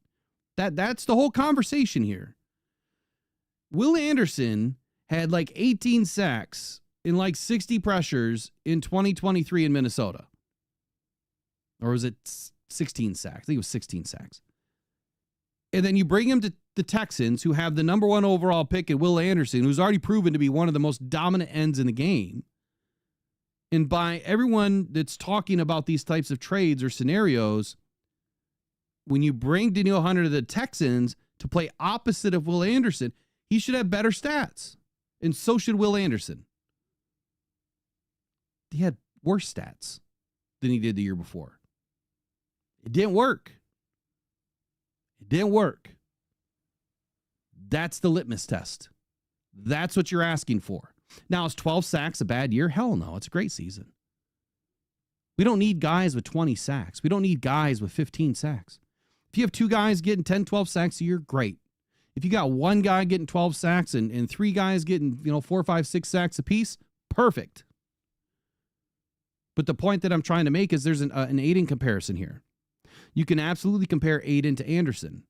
That's the whole conversation here. Will Anderson had like 18 sacks and like 60 pressures in 2023 in Minnesota. Or was it 16 sacks? I think it was 16 sacks. And then you bring him to the Texans, who have the number 1 overall pick at Will Anderson, who's already proven to be one of the most dominant ends in the game. And by everyone that's talking about these types of trades or scenarios, when you bring Danielle Hunter to the Texans to play opposite of Will Anderson, he should have better stats. And so should Will Anderson. He had worse stats than he did the year before. It didn't work. It didn't work. That's the litmus test. That's what you're asking for. Now, is 12 sacks a bad year? Hell no. It's a great season. We don't need guys with 20 sacks. We don't need guys with 15 sacks. If you have 2 guys getting 10, 12 sacks a year, great. If you got 1 guy getting 12 sacks and 3 guys getting, 4, 5, 6 sacks apiece, perfect. But the point that I'm trying to make is there's an Aidan comparison here. You can absolutely compare Aidan to Anderson.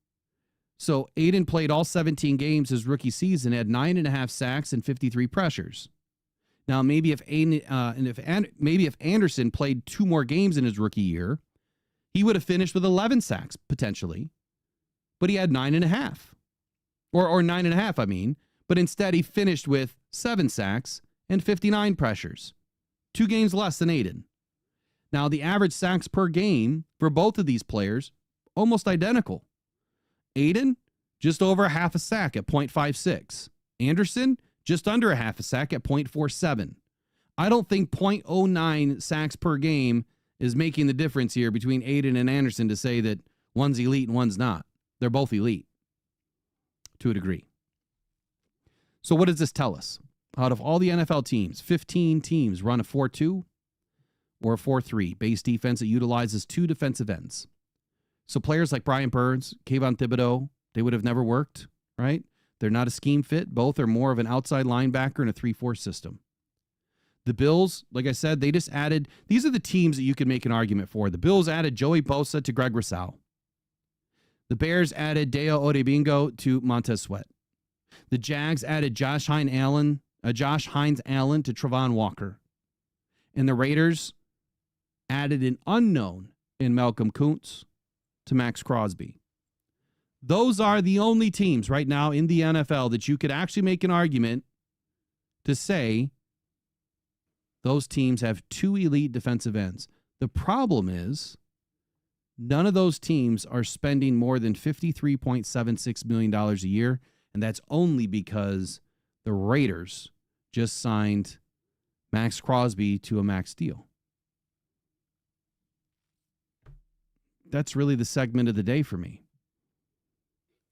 So Aidan played all 17 games his rookie season, had 9.5 sacks and 53 pressures. Now, maybe if Anderson played 2 more games in his rookie year, he would have finished with 11 sacks potentially, but he had 9.5, or 9.5. I mean, but instead he finished with 7 sacks and 59 pressures, 2 games less than Aidan. Now, the average sacks per game for both of these players almost identical. Aidan, just over a half a sack at 0.56. Anderson, just under a half a sack at 0.47. I don't think 0.09 sacks per game is making the difference here between Aidan and Anderson to say that one's elite and one's not. They're both elite to a degree. So what does this tell us? Out of all the NFL teams, 15 teams run a 4-2 or a 4-3 base defense that utilizes 2 defensive ends. So players like Brian Burns, Kavon Thibodeaux, they would have never worked, right? They're not a scheme fit. Both are more of an outside linebacker in a 3-4 system. The Bills, like I said, they just added, these are the teams that you can make an argument for. The Bills added Joey Bosa to Greg Rousseau. The Bears added Deo Odebingo to Montez Sweat. The Jags added Josh Hines Allen to Travon Walker. And the Raiders added an unknown in Malcolm Kuntz to Max Crosby. Those are the only teams right now in the NFL that you could actually make an argument to say those teams have 2 elite defensive ends. The problem is none of those teams are spending more than $53.76 million a year, and that's only because the Raiders just signed Max Crosby to a max deal. That's really the segment of the day for me.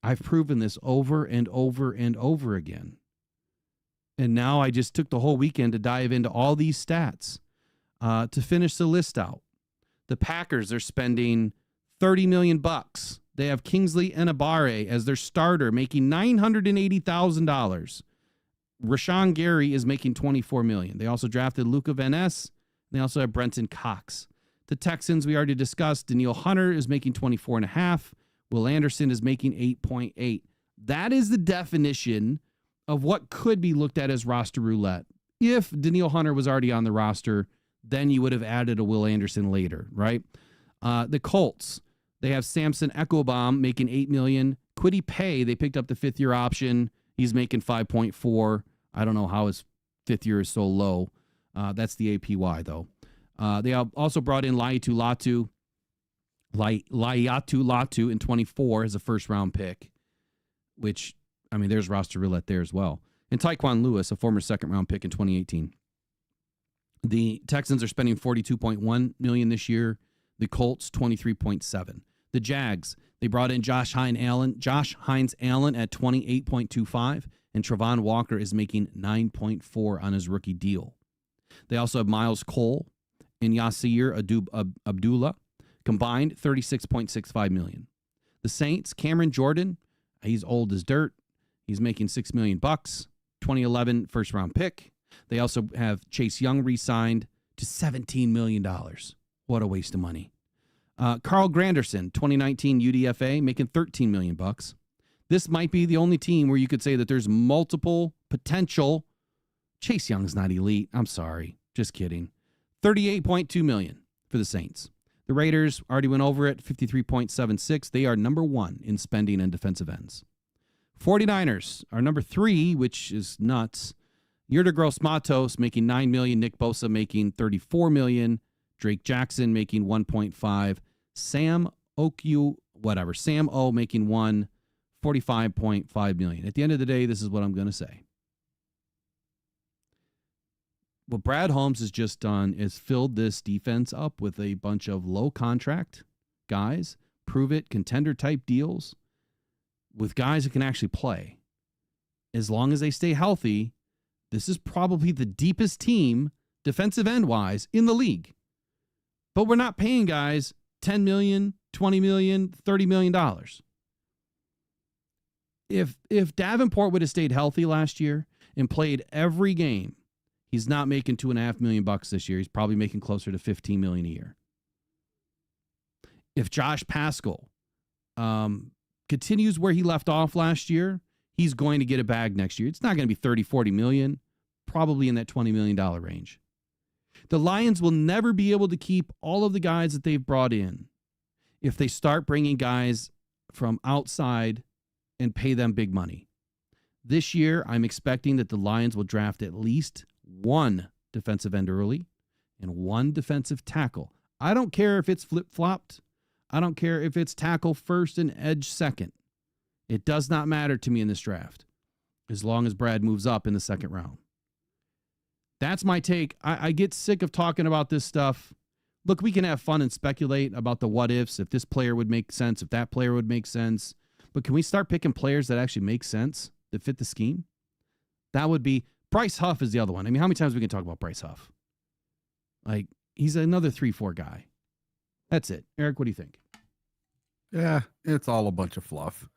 I've proven this over and over and over again. And now I just took the whole weekend to dive into all these stats to finish the list out. The Packers are spending $30 million. They have Kingsley Enagbare as their starter, making $980,000. Rashawn Gary is making $24 million. They also drafted Luca Van Ness. They also have Brenton Cox. The Texans, we already discussed. Danielle Hunter is making 24.5. Will Anderson is making 8.8. That is the definition of what could be looked at as roster roulette. If Danielle Hunter was already on the roster, then you would have added a Will Anderson later, right? The Colts, they have Samson Echobaum making $8 million. Kwity Paye, they picked up the fifth-year option. He's making 5.4. I don't know how his fifth year is so low. That's the APY, though. They have also brought in Laiatu Latu in 24 as a first-round pick, which, I mean, there's roster roulette there as well. And Tyquan Lewis, a former second-round pick in 2018. The Texans are spending $42.1 million this year. The Colts, $23.7. The Jags, they brought in Josh Hines Allen at $28.25, and Travon Walker is making $9.4 on his rookie deal. They also have Miles Cole and Yasir Abdullah, combined $36.65 million. The Saints, Cameron Jordan, he's old as dirt. He's making $6 million. 2011 first round pick. They also have Chase Young re-signed to $17 million. What a waste of money. Carl Granderson, 2019 UDFA, making $13 million. This might be the only team where you could say that there's multiple potential. Chase Young's not elite. I'm sorry. Just kidding. $38.2 million for the Saints. The Raiders already went over it, 53.76. They are number one in spending and defensive ends. 49ers are number 3, which is nuts. Yurda Gross-Matos making $9 million. Nick Bosa making $34 million. Drake Jackson making $1.5. Sam O making $45.5 million. At the end of the day, this is what I'm going to say. What Brad Holmes has just done is filled this defense up with a bunch of low contract guys, prove it, contender type deals with guys that can actually play. As long as they stay healthy, this is probably the deepest team, defensive end wise, in the league. But we're not paying guys $10 million, $20 million, $30 million. If Davenport would have stayed healthy last year and played every game, he's not making $2.5 million this year. He's probably making closer to $15 million a year. If Josh Paschal continues where he left off last year, he's going to get a bag next year. It's not going to be 30, 40 million, probably in that $20 million range. The Lions will never be able to keep all of the guys that they've brought in if they start bringing guys from outside and pay them big money. This year, I'm expecting that the Lions will draft at least one defensive end early and one defensive tackle. I don't care if it's flip-flopped. I don't care if it's tackle first and edge second. It does not matter to me in this draft as long as Brad moves up in the second round. That's my take. I get sick of talking about this stuff. Look, we can have fun and speculate about the what ifs, if this player would make sense, if that player would make sense. But can we start picking players that actually make sense, that fit the scheme? That would be Bryce Huff is the other one. I mean, how many times we can talk about Bryce Huff? Like, he's another 3-4 guy. That's it. Eric, what do you think? Yeah, it's all a bunch of fluff.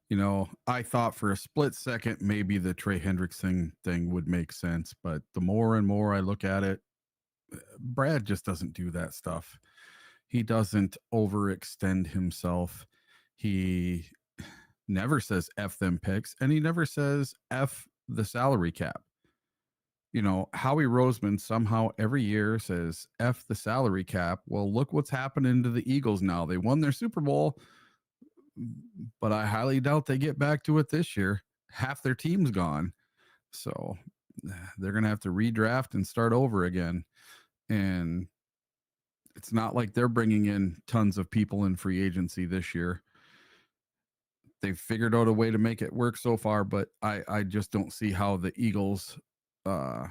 You know, I thought for a split second maybe the Trey Hendrickson thing would make sense, but the more and more I look at it, Brad just doesn't do that stuff. He doesn't overextend himself. He never says F them picks, and he never says F the salary cap. You know, Howie Roseman somehow every year says F the salary cap. Well, look what's happening to the Eagles now. They won their Super Bowl, but I highly doubt they get back to it this year. Half their team's gone. So they're going to have to redraft and start over again. And it's not like they're bringing in tons of people in free agency this year. They've figured out a way to make it work so far, but I just don't see how the Eagles, how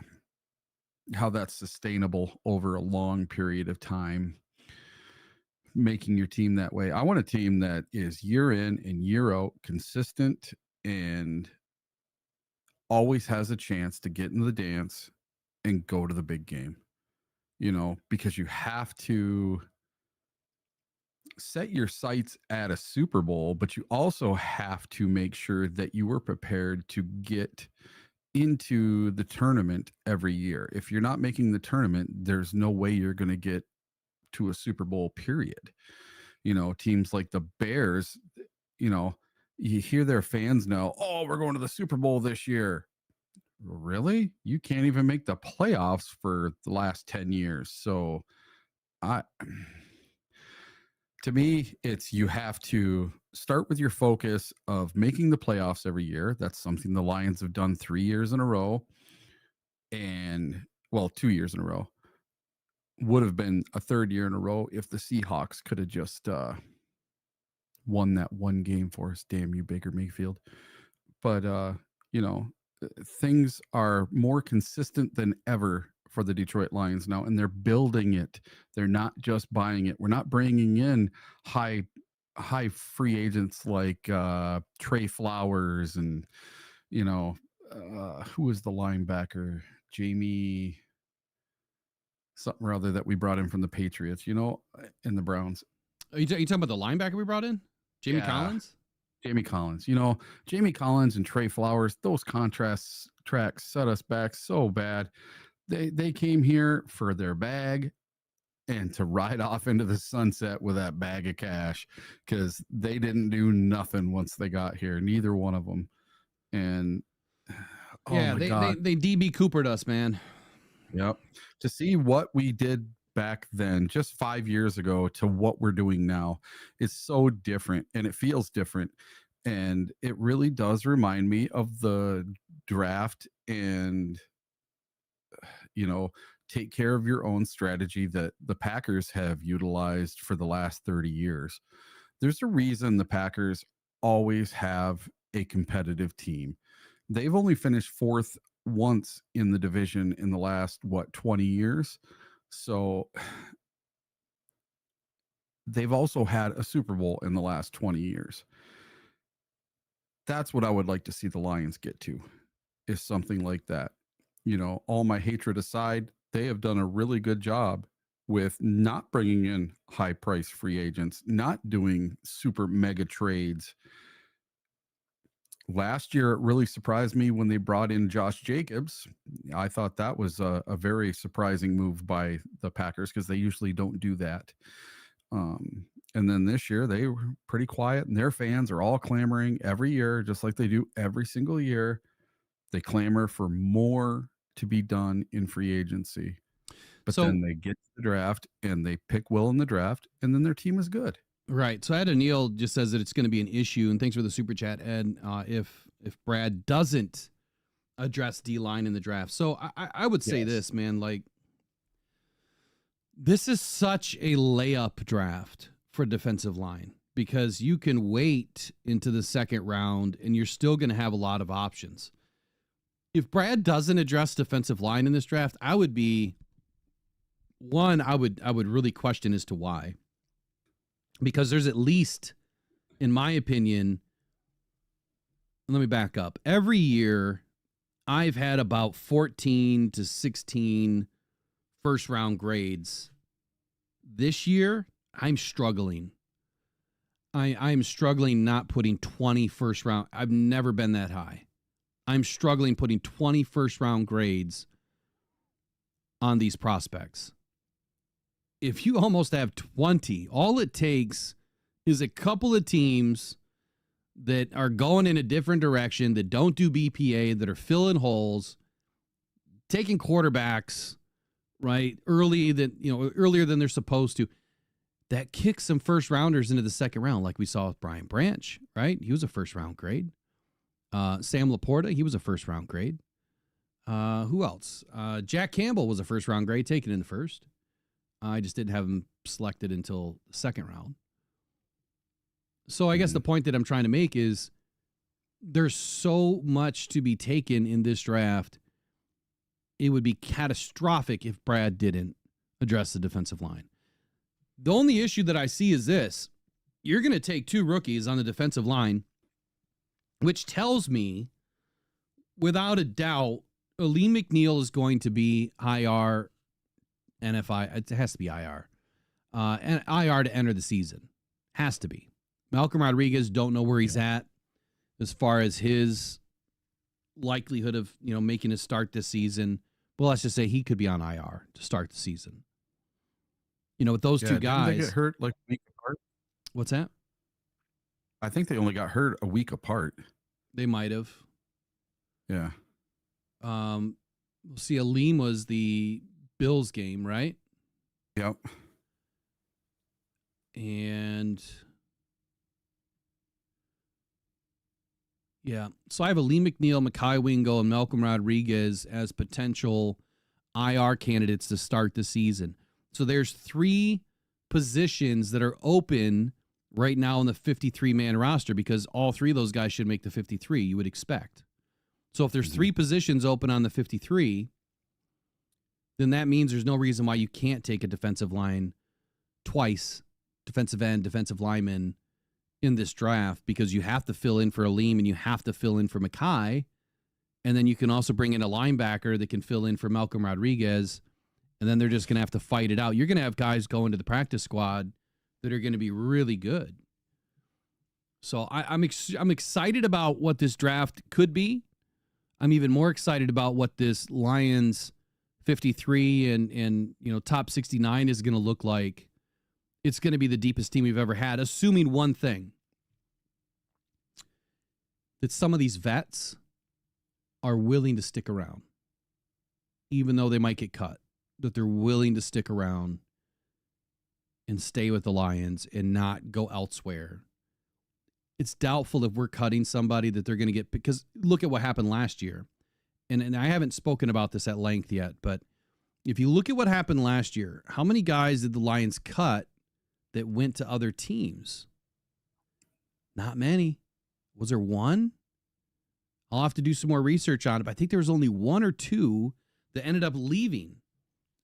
that's sustainable over a long period of time, making your team that way. I want a team that is year in and year out consistent and always has a chance to get into the dance and go to the big game, you know, because you have to set your sights at a Super Bowl, but you also have to make sure that you were prepared to get into the tournament every year. If you're not making the tournament, there's no way you're going to get to a Super Bowl, period. Teams like the Bears, you hear their fans know, oh, we're going to the Super Bowl this year. Really? You can't even make the playoffs for the last 10 years. So to me, it's you have to start with your focus of making the playoffs every year. That's something the Lions have done 3 years in a row. And 2 years in a row. Would have been a third year in a row if the Seahawks could have just won that one game for us. Damn you, Baker Mayfield. But things are more consistent than ever for the Detroit Lions now, and they're building it. They're not just buying it. We're not bringing in high free agents like Trey Flowers and who is the linebacker, Jamie something or other that we brought in from the Patriots, and the Browns. Are you talking about the linebacker we brought in? Jamie Collins? Jamie Collins. Jamie Collins and Trey Flowers, those contrast tracks set us back so bad. They came here for their bag and to ride off into the sunset with that bag of cash because they didn't do nothing once they got here. Neither one of them. And they DB Coopered us, man. Yep. To see what we did back then, just 5 years ago, to what we're doing now is so different, and it feels different. And it really does remind me of the draft and, take care of your own strategy that the Packers have utilized for the last 30 years. There's a reason the Packers always have a competitive team. They've only finished fourth once in the division in the last 20 years. So they've also had a Super Bowl in the last 20 years. That's what I would like to see the Lions get to, is something like that. All my hatred aside, they have done a really good job with not bringing in high price free agents, not doing super mega trades. Last year, it really surprised me when they brought in Josh Jacobs. I thought that was a very surprising move by the Packers because they usually don't do that. And then this year, they were pretty quiet, and their fans are all clamoring every year, just like they do every single year. They clamor for more to be done in free agency. But then they get to the draft, and they pick well in the draft, and then their team is good. Right. So Ed O'Neill just says that it's going to be an issue, and thanks for the super chat, Ed, if Brad doesn't address D-line in the draft. So I would say this, man, like, this is such a layup draft for defensive line because you can wait into the second round, and you're still going to have a lot of options. If Brad doesn't address defensive line in this draft, I would really question as to why. Because there's at least, in my opinion, let me back up. Every year, I've had about 14 to 16 first-round grades. This year, I'm struggling. I'm struggling not putting 20 first-round. I've never been that high. I'm struggling putting 20 first-round grades on these prospects. If you almost have 20, all it takes is a couple of teams that are going in a different direction, that don't do BPA, that are filling holes, taking quarterbacks, right, earlier than they're supposed to, that kicks some first rounders into the second round, like we saw with Brian Branch, right? He was a first round grade. Sam Laporta, he was a first round grade. Who else? Jack Campbell was a first round grade, taken in the first. I just didn't have him selected until the second round. So I guess the point that I'm trying to make is there's so much to be taken in this draft. It would be catastrophic if Brad didn't address the defensive line. The only issue that I see is this. You're going to take two rookies on the defensive line, which tells me, without a doubt, Lee McNeil is going to be IR. NFI, it has to be IR. And IR to enter the season. Has to be. Malcolm Rodriguez, don't know where he's at as far as his likelihood of, making a start this season. Well, let's just say he could be on IR to start the season. With those two guys. Didn't they get hurt like a week apart? What's that? I think they only got hurt a week apart. They might have. Yeah. We'll see, Aleem was the Bills game, right? Yep. And yeah, so I have Aleem McNeil, Mekhi Wingo, and Malcolm Rodriguez as potential IR candidates to start the season. So there's 3 positions that are open right now on the 53-man roster because all 3 of those guys should make the 53, you would expect. So if there's 3 positions open on the 53, then that means there's no reason why you can't take a defensive line twice, defensive end, defensive lineman in this draft, because you have to fill in for Aleem and you have to fill in for Mekhi. And then you can also bring in a linebacker that can fill in for Malcolm Rodriguez. And then they're just going to have to fight it out. You're going to have guys go into the practice squad that are going to be really good. So I'm excited about what this draft could be. I'm even more excited about what this Lions 53 and top 69 is going to look like. It's going to be the deepest team we've ever had, assuming one thing, that some of these vets are willing to stick around, even though they might get cut, that they're willing to stick around and stay with the Lions and not go elsewhere. It's doubtful if we're cutting somebody that they're going to get, because look at what happened last year. And I haven't spoken about this at length yet, but if you look at what happened last year, how many guys did the Lions cut that went to other teams? Not many. Was there one? I'll have to do some more research on it, but I think there was only 1 or 2 that ended up leaving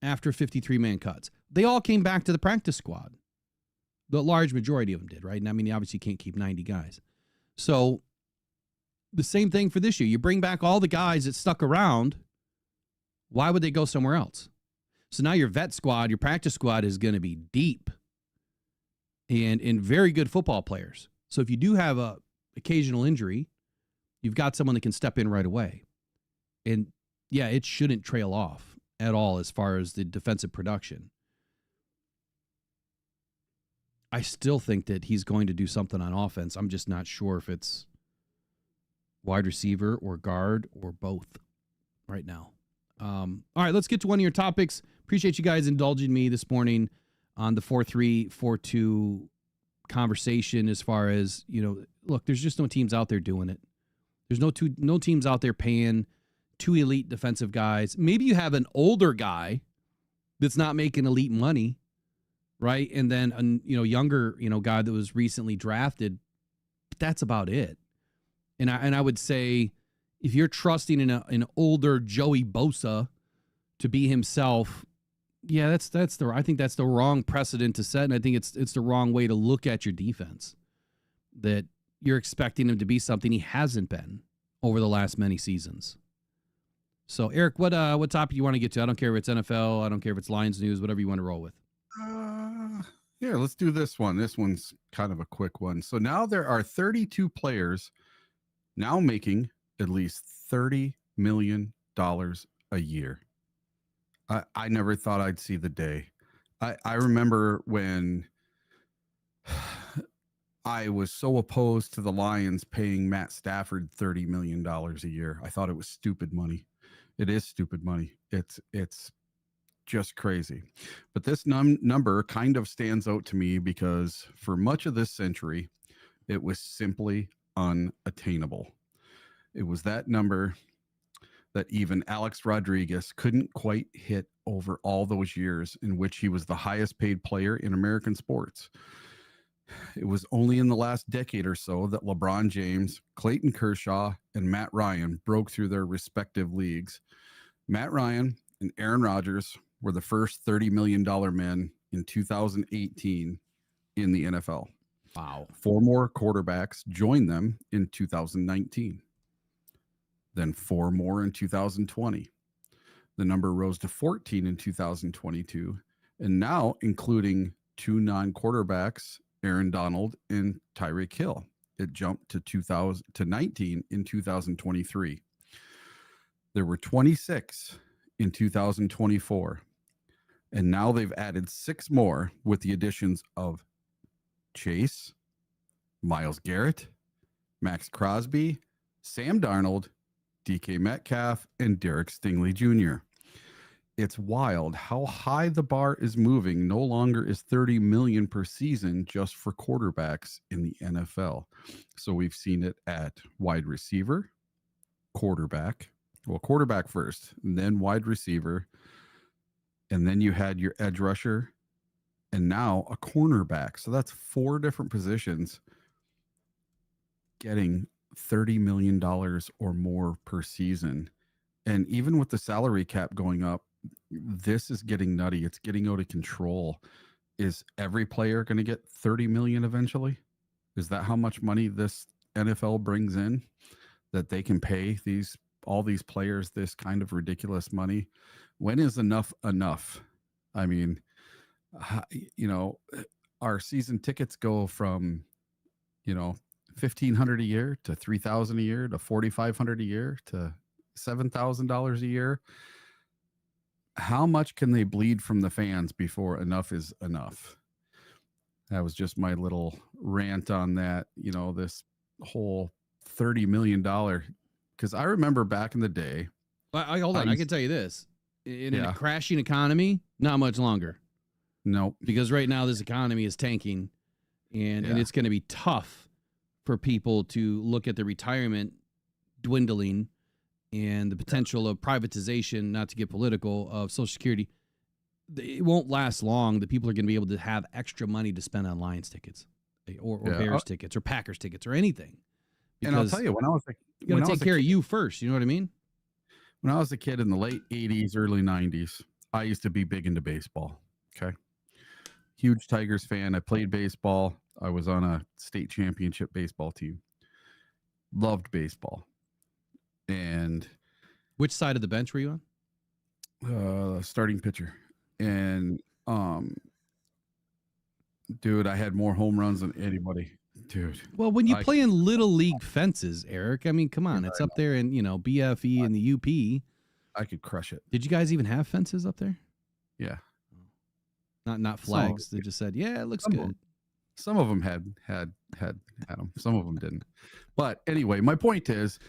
after 53-man cuts. They all came back to the practice squad. The large majority of them did, right? And I mean, you obviously can't keep 90 guys. So the same thing for this year. You bring back all the guys that stuck around. Why would they go somewhere else? So now your vet squad, your practice squad is going to be deep and very good football players. So if you do have a occasional injury, you've got someone that can step in right away. And yeah, it shouldn't trail off at all as far as the defensive production. I still think that he's going to do something on offense. I'm just not sure if it's wide receiver or guard or both right now. All right, let's get to one of your topics. Appreciate you guys indulging me this morning on the 4-3-4-2 conversation as far as, look, there's just no teams out there doing it. There's no teams out there paying 2 elite defensive guys. Maybe you have an older guy that's not making elite money, right? And then a younger guy that was recently drafted. But that's about it. And I would say if you're trusting in an older Joey Bosa to be himself, yeah, I think that's the wrong precedent to set, and I think it's the wrong way to look at your defense. That you're expecting him to be something he hasn't been over the last many seasons. So, Eric, what topic you want to get to? I don't care if it's NFL, I don't care if it's Lions news, whatever you want to roll with. Yeah, let's do this one. This one's kind of a quick one. So now there are 32 players now making at least $30 million a year. I never thought I'd see the day. I remember when I was so opposed to the Lions paying Matt Stafford $30 million a year. I thought it was stupid money. It is stupid money. It's just crazy. But this number kind of stands out to me because for much of this century, it was simply unattainable. It was that number that even Alex Rodriguez couldn't quite hit over all those years in which he was the highest paid player in American sports. It was only in the last decade or so that LeBron James, Clayton Kershaw, and Matt Ryan broke through their respective leagues. Matt Ryan and Aaron Rodgers were the first $30 million men in 2018 in the NFL. Wow. 4 more quarterbacks joined them in 2019. Then 4 more in 2020. The number rose to 14 in 2022. And now, including 2 non-quarterbacks, Aaron Donald and Tyreek Hill, it jumped to 19 in 2023. There were 26 in 2024. And now they've added 6 more with the additions of Chase, Myles Garrett, Max Crosby, Sam Darnold, DK Metcalf, and Derek Stingley Jr. It's wild how high the bar is moving. No longer is $30 million per season just for quarterbacks in the NFL. So we've seen it at wide receiver, quarterback. Well, quarterback first, and then wide receiver. And then you had your edge rusher, and now a cornerback. So that's 4 different positions getting $30 million or more per season. And even with the salary cap going up, this is getting nutty. It's getting out of control. Is every player going to get 30 million eventually? Is that how much money this NFL brings in, that they can pay all these players this kind of ridiculous money? When is enough enough? I mean, our season tickets go from, $1,500 a year to $3,000 a year to $4,500 a year to $7,000 a year. How much can they bleed from the fans before enough is enough? That was just my little rant on that, this whole $30 million. Because I remember back in the day. Hold on. I can tell you this. In a crashing economy, not much longer. Nope. Because right now this economy is tanking, and it's going to be tough for people to look at their retirement dwindling and the potential of privatization, not to get political, of Social Security. It won't last long that people are going to be able to have extra money to spend on Lions tickets or Bears tickets or Packers tickets or anything. And I'll tell you, when I was you got to take care of you first. You know what I mean? When I was a kid in the late 80s, early 90s, I used to be big into baseball. Okay. Huge Tigers fan. I played baseball. I was on a state championship baseball team. Loved baseball. And which side of the bench were you on? Starting pitcher. And dude, I had more home runs than anybody. Dude. Well, when you play in little league fences, Eric, I mean, come on, it's up there in, BFE and the UP. I could crush it. Did you guys even have fences up there? Yeah. Not flags. They just said, yeah, it looks good. Some of them had them. Some of them didn't. But anyway, my point is,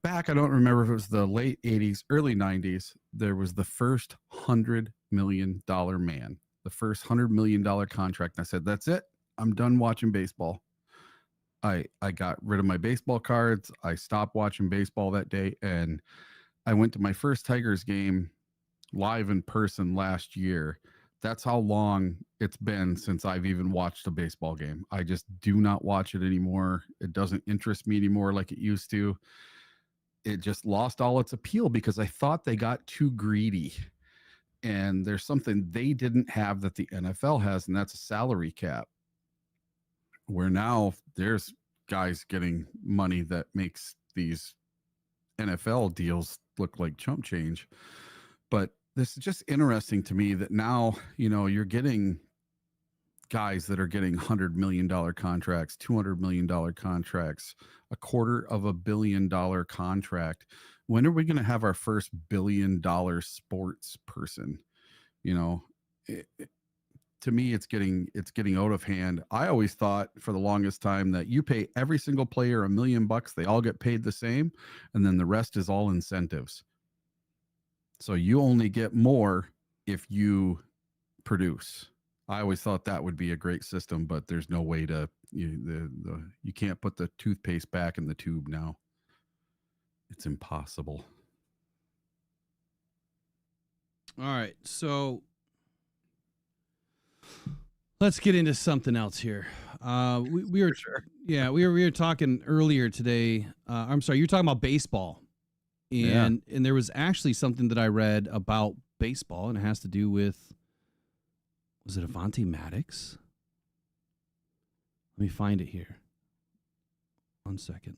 back, I don't remember if it was the late 80s, early 90s, there was the first $100 million man, the first $100 million contract. And I said, that's it. I'm done watching baseball. I got rid of my baseball cards. I stopped watching baseball that day. And I went to my first Tigers game live in person last year. That's how long it's been since I've even watched a baseball game. I just do not watch it anymore. It doesn't interest me anymore like it used to. It just lost all its appeal because I thought they got too greedy. And there's something they didn't have that the NFL has, and that's a salary cap. Where now there's guys getting money that makes these NFL deals look like chump change. But this is just interesting to me that now, you're getting guys that are getting $100 million contracts, $200 million contracts, $250 million contract. When are we going to have our first $1 billion sports person? To me, it's getting out of hand. I always thought for the longest time that you pay every single player $1 million, they all get paid the same, and then the rest is all incentives. So you only get more if you produce. I always thought that would be a great system, but there's no way to you can't put the toothpaste back in the tube now. It's impossible. All right, so let's get into something else here. We were talking earlier today. I'm sorry, you were talking about baseball, and there was actually something that I read about baseball, and it has to do with, was it Avante Maddox? Let me find it here. 1 second.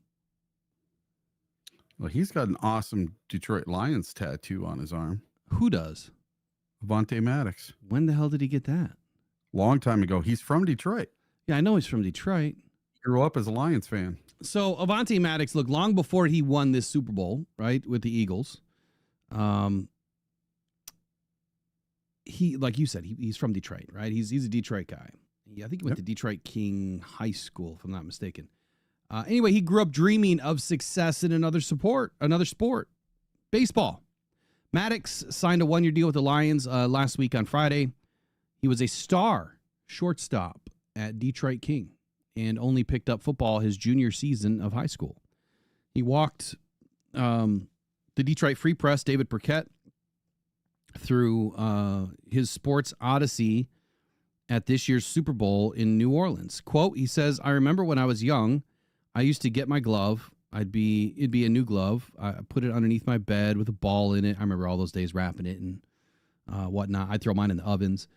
Well, he's got an awesome Detroit Lions tattoo on his arm. Who does? Avante Maddox. When the hell did he get that? Long time ago. He's from Detroit. Yeah, I know he's from Detroit. grew up as a Lions fan. So Avante Maddox, look, long before he won this Super Bowl, right, with the Eagles, he, like you said, he's from Detroit, right? He's a Detroit guy. I think he went to Detroit King High School, if I'm not mistaken. Anyway, he grew up dreaming of success in another sport, baseball. Maddox signed a 1-year deal with the Lions last week on Friday. He was a star shortstop at Detroit King and only picked up football his junior season of high school. He walked the Detroit Free Press, David Burkett, through his sports odyssey at this year's Super Bowl in New Orleans. Quote, he says, "I remember when I was young, I used to get my glove. It'd be a new glove. I put it underneath my bed with a ball in it. I remember all those days wrapping it and whatnot. I'd throw mine in the ovens.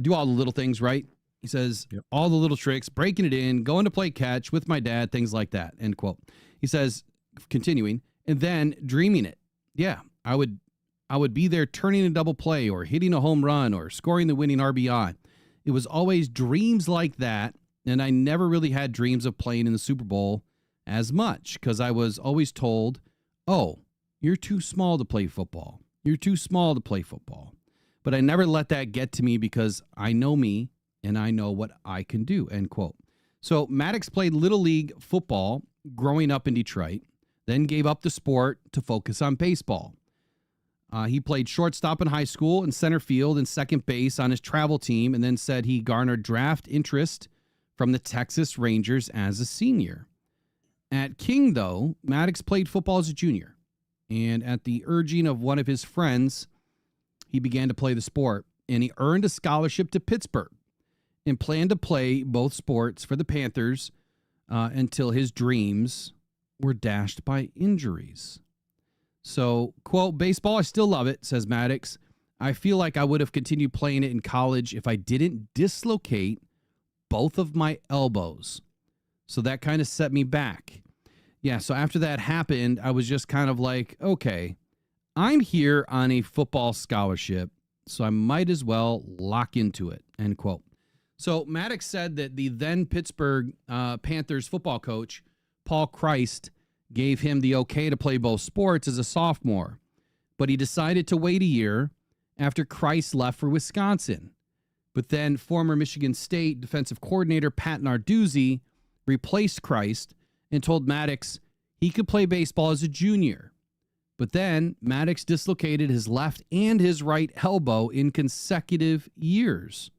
Do all the little things, right?" He says, all the little tricks, breaking it in, going to play catch with my dad, things like that, end quote. He says, continuing, and then dreaming it. Yeah, I would be there turning a double play or hitting a home run or scoring the winning RBI. It was always dreams like that, and I never really had dreams of playing in the Super Bowl as much because I was always told, oh, you're too small to play football. You're too small to play football. But I never let that get to me because I know me and I know what I can do, end quote. So Maddox played Little League football growing up in Detroit, then gave up the sport to focus on baseball. He played shortstop in high school and center field and second base on his travel team, and then said he garnered draft interest from the Texas Rangers as a senior. At King, though, Maddox played football as a junior, and at the urging of one of his friends, he began to play the sport, and he earned a scholarship to Pittsburgh and planned to play both sports for the Panthers until his dreams were dashed by injuries. So, quote, baseball, I still love it, says Maddox. I feel like I would have continued playing it in college if I didn't dislocate both of my elbows. So that kind of set me back. Yeah, so after that happened, I was just kind of like, okay, I'm here on a football scholarship, so I might as well lock into it, end quote. So Maddox said that the then Pittsburgh Panthers football coach, Paul Christ, gave him the okay to play both sports as a sophomore, but he decided to wait a year after Christ left for Wisconsin. But then former Michigan State defensive coordinator Pat Narduzzi replaced Christ and told Maddox he could play baseball as a junior. But then Maddox dislocated his left and his right elbow in consecutive years.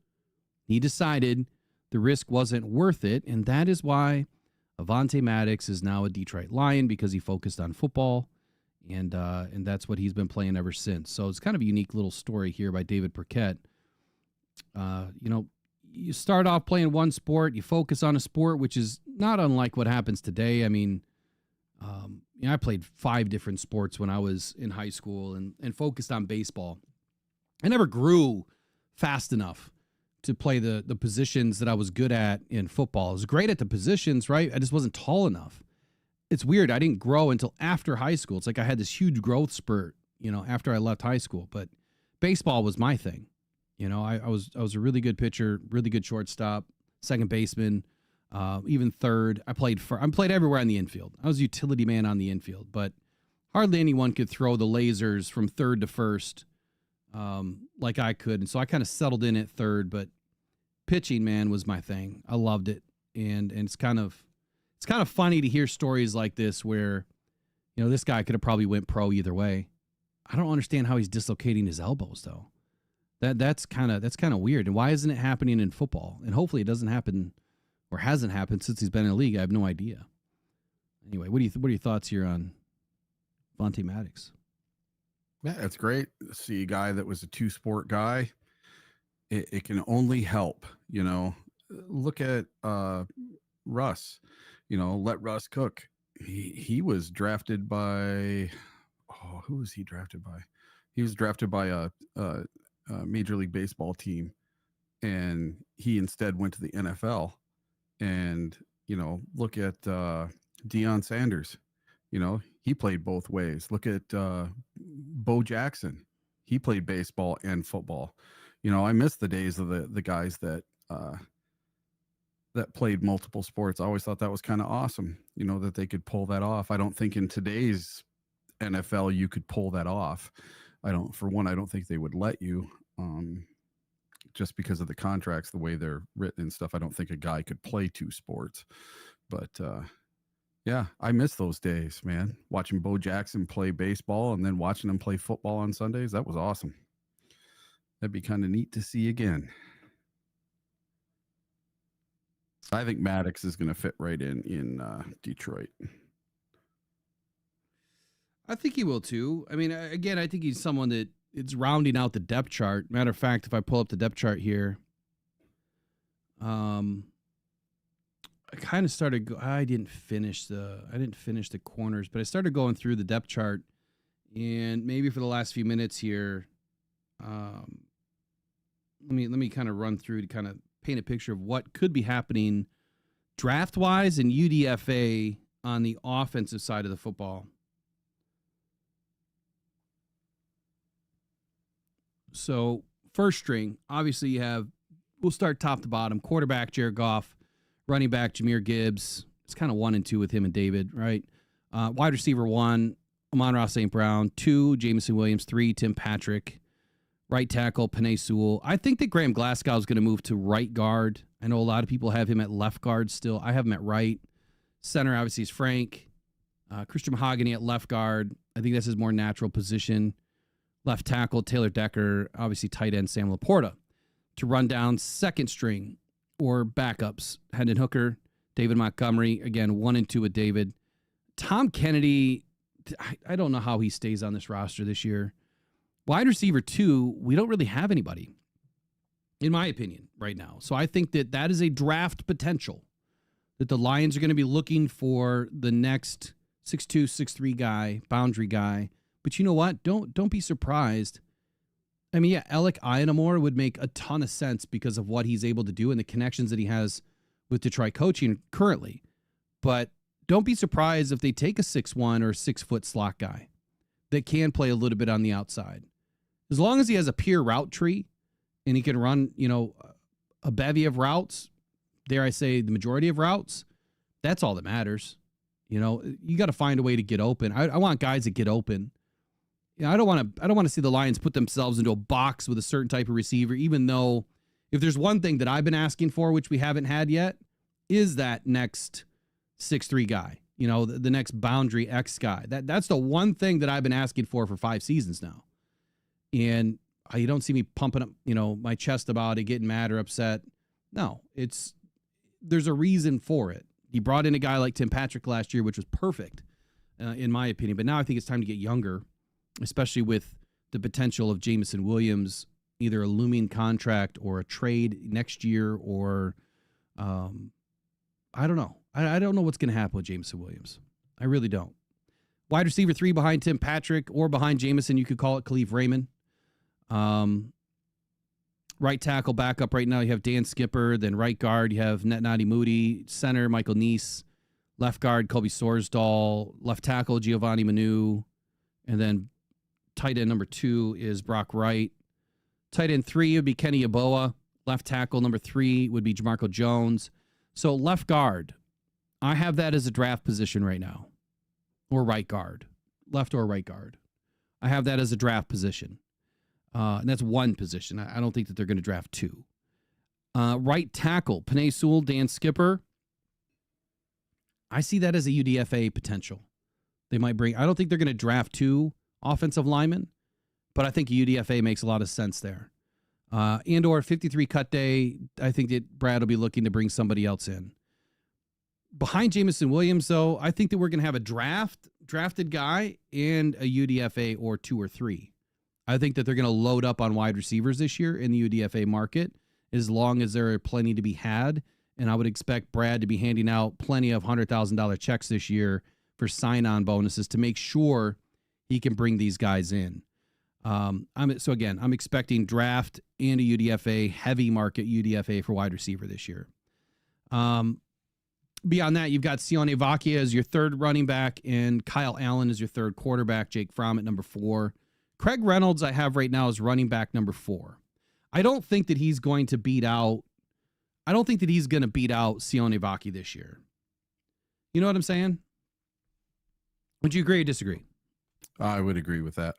He decided the risk wasn't worth it, and that is why Avante Maddox is now a Detroit Lion, because he focused on football, and that's what he's been playing ever since. So it's kind of a unique little story here by David Burkett. You start off playing one sport, you focus on a sport, which is not unlike what happens today. I mean, I played 5 different sports when I was in high school and focused on baseball. I never grew fast enough to play the positions that I was good at in football. I was great at the positions, right? I just wasn't tall enough. It's weird. I didn't grow until after high school. It's like I had this huge growth spurt, after I left high school. But baseball was my thing. I was a really good pitcher, really good shortstop, second baseman, even third. I played everywhere on the infield. I was a utility man on the infield, but hardly anyone could throw the lasers from third to first like I could. And so I kind of settled in at third, but pitching, man, was my thing. I loved it. And it's kind of funny to hear stories like this where, this guy could have probably went pro either way. I don't understand how he's dislocating his elbows though. That's kind of weird. And why isn't it happening in football? And hopefully it doesn't happen or hasn't happened since he's been in the league. I have no idea. Anyway, what are your thoughts here on Avante Maddox? Yeah, it's great to see a guy that was a 2-sport guy. It can only help, Look at Russ, let Russ cook. He was drafted by, who was he drafted by? He was drafted by a Major League Baseball team, and he instead went to the NFL. And, look at Deion Sanders. He played both ways. Look at Bo Jackson. He played baseball and football. I miss the days of the guys that that played multiple sports. I always thought that was kind of awesome, that they could pull that off. I don't think in today's NFL you could pull that off. I don't think they would let you, just because of the contracts, the way they're written and stuff. I don't think a guy could play 2 sports. But yeah, I miss those days, man. Watching Bo Jackson play baseball and then watching him play football on Sundays, that was awesome. That'd be kind of neat to see again. I think Maddox is going to fit right in Detroit. I think he will too. I mean, again, I think he's someone that it's rounding out the depth chart. Matter of fact, if I pull up the depth chart here, I kind of started. I didn't finish the corners, but I started going through the depth chart, and maybe for the last few minutes here, let me kind of run through to kind of paint a picture of what could be happening draft wise and UDFA on the offensive side of the football. So first string, obviously we'll start top to bottom. Quarterback, Jared Goff. Running back, Jahmyr Gibbs. It's kind of 1 and 2 with him and David, right? Wide receiver 1, Amon-Ra St. Brown. 2, Jameson Williams. 3, Tim Patrick. Right tackle, Penei Sewell. I think that Graham Glasgow is going to move to right guard. I know a lot of people have him at left guard still. I have him at right. Center, obviously, is Frank. Christian Mahogany at left guard. I think that's his more natural position. Left tackle, Taylor Decker. Obviously, tight end, Sam Laporta. To run down second string or backups, Hendon Hooker, David Montgomery. Again, 1 and 2 with David. Tom Kennedy, I don't know how he stays on this roster this year. Wide receiver 2, we don't really have anybody, in my opinion, right now. So I think that is a draft potential, that the Lions are going to be looking for the next 6'2", 6'3" guy, boundary guy. But you know what? Don't be surprised. I mean, yeah, Alec Ianamore would make a ton of sense because of what he's able to do and the connections that he has with Detroit coaching currently. But don't be surprised if they take a 6'1" or 6-foot slot guy that can play a little bit on the outside. As long as he has a pure route tree and he can run, a bevy of routes, dare I say the majority of routes, that's all that matters. You got to find a way to get open. I want guys that get open. I don't want to see the Lions put themselves into a box with a certain type of receiver, even though if there's one thing that I've been asking for, which we haven't had yet, is that next 6'3" guy, the next boundary X guy. That's the one thing that I've been asking for 5 seasons now. And you don't see me pumping up, my chest about it, getting mad or upset. No, there's a reason for it. He brought in a guy like Tim Patrick last year, which was perfect, in my opinion. But now I think it's time to get younger, especially with the potential of Jameson Williams, either a looming contract or a trade next year, or I don't know. I don't know what's going to happen with Jameson Williams. I really don't. Wide receiver 3 behind Tim Patrick or behind Jameson, you could call it Khalif Raymond. Right tackle backup right now, you have Dan Skipper. Then right guard, you have Netnati Moody. Center, Michael Neese. Left guard, Colby Sorsdahl. Left tackle, Giovanni Manu. And then tight end number 2 is Brock Wright. Tight end 3 would be Kenny Yeboah. Left tackle number 3 would be Jamarco Jones. So left guard, I have that as a draft position right now. Or right guard. Left or right guard. I have that as a draft position. And that's one position. I don't think that they're going to draft 2. Right tackle, Penei Sewell, Dan Skipper. I see that as a UDFA potential. They might bring, I don't think they're going to draft 2 offensive linemen, but I think UDFA makes a lot of sense there. And or 53 cut day, I think that Brad will be looking to bring somebody else in. Behind Jameson Williams, though, I think that we're going to have a drafted guy and a UDFA or 2 or 3. I think that they're going to load up on wide receivers this year in the UDFA market, as long as there are plenty to be had. And I would expect Brad to be handing out plenty of $100,000 checks this year for sign-on bonuses to make sure he can bring these guys in. I'm expecting draft and a UDFA, heavy market UDFA for wide receiver this year. Beyond that, you've got Sione Vacchia as your 3rd running back and Kyle Allen as your 3rd quarterback, Jake Fromm at number 4. Craig Reynolds I have right now as running back number 4. I don't think that he's going to beat out. I don't think that he's going to beat out Sione Vaki this year. You know what I'm saying? Would you agree or disagree? I would agree with that.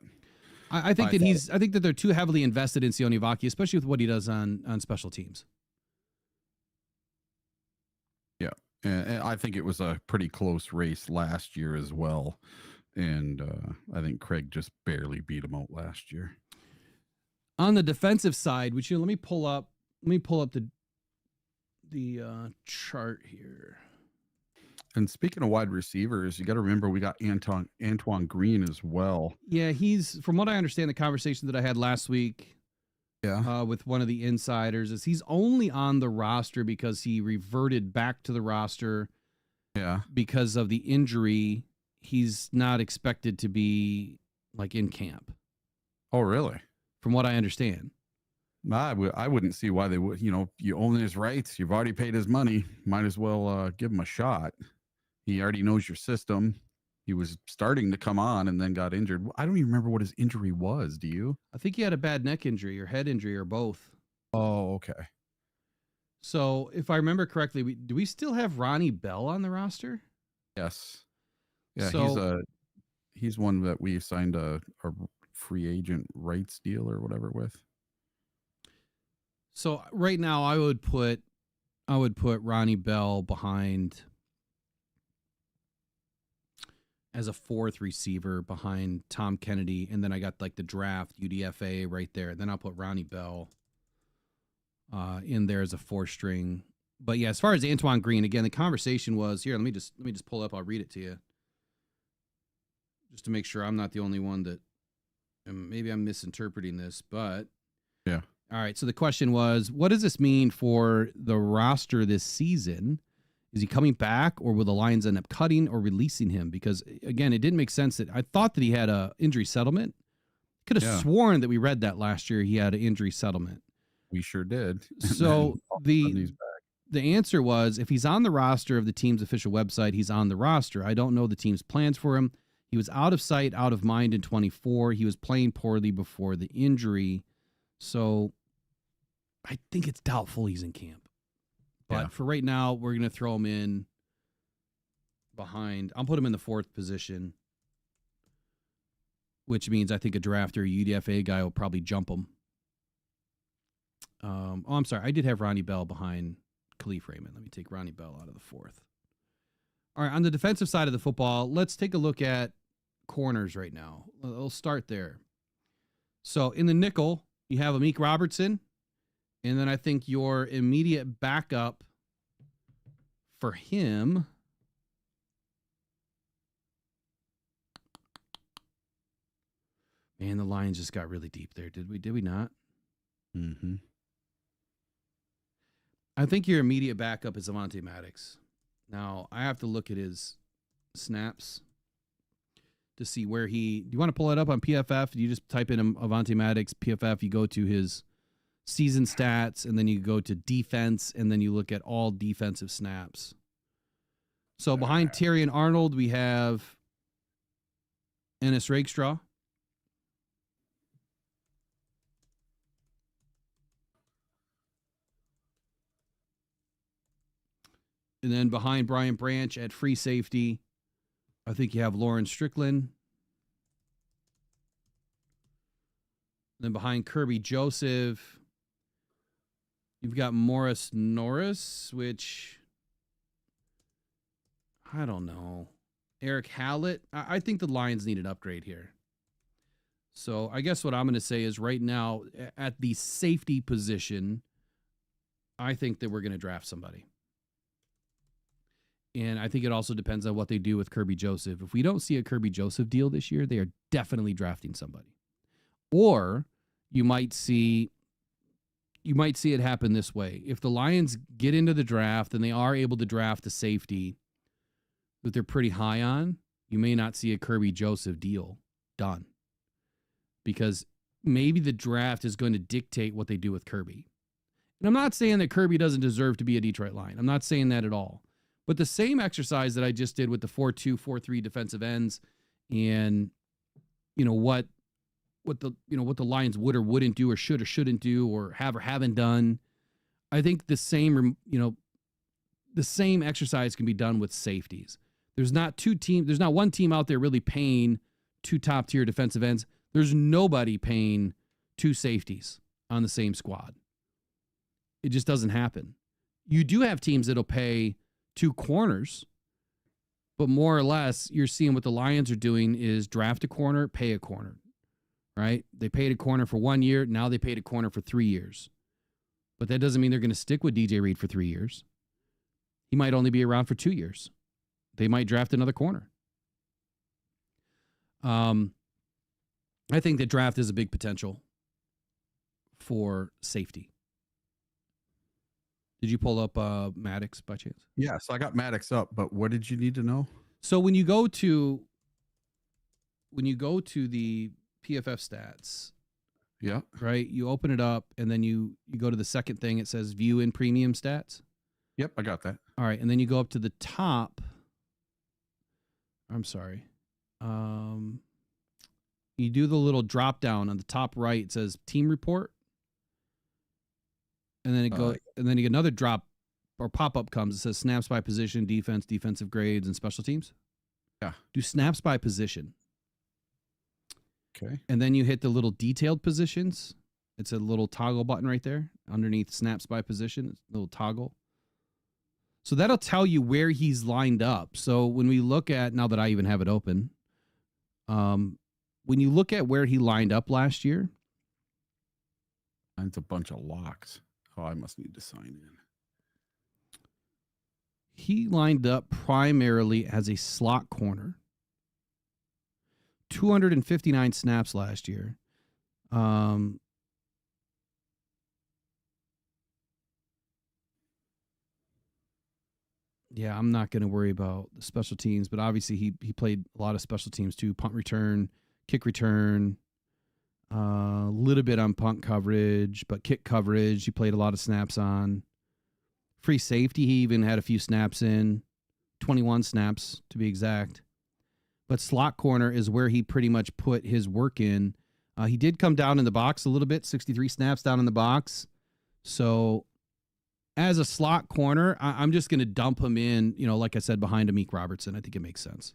I think I think that they're too heavily invested in Sione Vaki, especially with what he does on special teams. Yeah. And I think it was a pretty close race last year as well. And I think Craig just barely beat him out last year. On the defensive side, which let me pull up the chart here. And speaking of wide receivers, you got to remember we got Antoine Green as well. Yeah, he's, from what I understand, the conversation that I had last week with one of the insiders is he's only on the roster because he reverted back to the roster because of the injury. He's not expected to be like in camp. Oh, really? From what I understand. I wouldn't see why they would. You own his rights. You've already paid his money. Might as well give him a shot. He already knows your system. He was starting to come on and then got injured. I don't even remember what his injury was. Do you? I think he had a bad neck injury or head injury or both. Oh, okay. So if I remember correctly, do we still have Ronnie Bell on the roster? Yes. Yeah, so, he's one that we signed a free agent rights deal or whatever with. So right now I would put Ronnie Bell behind as a fourth receiver behind Tom Kennedy, and then I got like the draft UDFA right there. Then I'll put Ronnie Bell in there as a four string. But yeah, as far as Antoine Green, again, the conversation was here. Let me just pull up. I'll read it to you, just to make sure I'm not the only one that. And maybe I'm misinterpreting this, but yeah. All right. So the question was, what does this mean for the roster this season? Is he coming back, or will the Lions end up cutting or releasing him? Because again, it didn't make sense that I thought that he had a injury settlement. Could have sworn that we read that last year. He had an injury settlement. We sure did. So the answer was, if he's on the roster of the team's official website, he's on the roster. I don't know the team's plans for him. He was out of sight, out of mind in 24. He was playing poorly before the injury. So I think it's doubtful he's in camp. But for right now, we're going to throw him in behind. I'll put him in the fourth position, which means I think a draft or a UDFA guy will probably jump him. I'm sorry. I did have Ronnie Bell behind Khalif Raymond. Let me take Ronnie Bell out of the fourth. All right, on the defensive side of the football, let's take a look at corners right now. We'll start there. So in the nickel, you have Amik Robertson. And then I think your immediate backup for him. Man, the Lions just got really deep there. Did we not? Mm-hmm. I think your immediate backup is Avante Maddox. Now, I have to look at his snaps to see where do you want to pull it up on PFF? You just type in Avante Maddox, PFF, you go to his season stats, and then you go to defense, and then you look at all defensive snaps. So behind Terry and Arnold, we have Ennis Rakestraw. And then behind Brian Branch at free safety, I think you have Lauren Strickland. And then behind Kirby Joseph, you've got Morris Norris, which I don't know. Eric Hallett. I think the Lions need an upgrade here. So I guess what I'm going to say is right now at the safety position, I think that we're going to draft somebody. And I think it also depends on what they do with Kirby Joseph. If we don't see a Kirby Joseph deal this year, they are definitely drafting somebody. Or you might see it happen this way. If the Lions get into the draft and they are able to draft a safety that they're pretty high on, you may not see a Kirby Joseph deal done. Because maybe the draft is going to dictate what they do with Kirby. And I'm not saying that Kirby doesn't deserve to be a Detroit Lion. I'm not saying that at all. But the same exercise that I just did with the 4-2, 4-3 defensive ends and what the Lions would or wouldn't do or should or shouldn't do or have or haven't done, I think the same, the same exercise can be done with safeties. There's not one team out there really paying 2 top-tier defensive ends. There's nobody paying 2 safeties on the same squad. It just doesn't happen. You do have teams that'll pay 2 corners, but more or less, you're seeing what the Lions are doing is draft a corner, pay a corner, right? They paid a corner for 1 year. Now they paid a corner for 3 years. But that doesn't mean they're going to stick with DJ Reed for 3 years. He might only be around for 2 years. They might draft another corner. I think the draft is a big potential for safety. Did you pull up Maddox by chance? Yeah, so I got Maddox up, but what did you need to know? So when you go to the PFF stats, yeah, right, you open it up and then you go to the second thing. It says view in premium stats. Yep, I got that. All right, and then you go up to the top. I'm sorry. You do the little drop down on the top right. It says team report. And then and then you get another drop or pop up comes. It says snaps by position, defense, defensive grades, and special teams. Yeah. Do snaps by position. Okay. And then you hit the little detailed positions. It's a little toggle button right there underneath snaps by position. It's a little toggle. So that'll tell you where he's lined up. So when we look at, now that I even have it open, when you look at where he lined up last year. It's a bunch of locks. Oh, I must need to sign in. He lined up primarily as a slot corner. 259 snaps last year. Yeah, I'm not going to worry about the special teams, but obviously he played a lot of special teams too. Punt return, kick return, a little bit on punt coverage, but kick coverage he played a lot of snaps on. Free safety, he even had a few snaps in, 21 snaps to be exact. But slot corner is where he pretty much put his work in. He did come down in the box a little bit, 63 snaps down in the box. So as a slot corner, I'm just going to dump him in, like I said, behind Amik Robertson. I think it makes sense.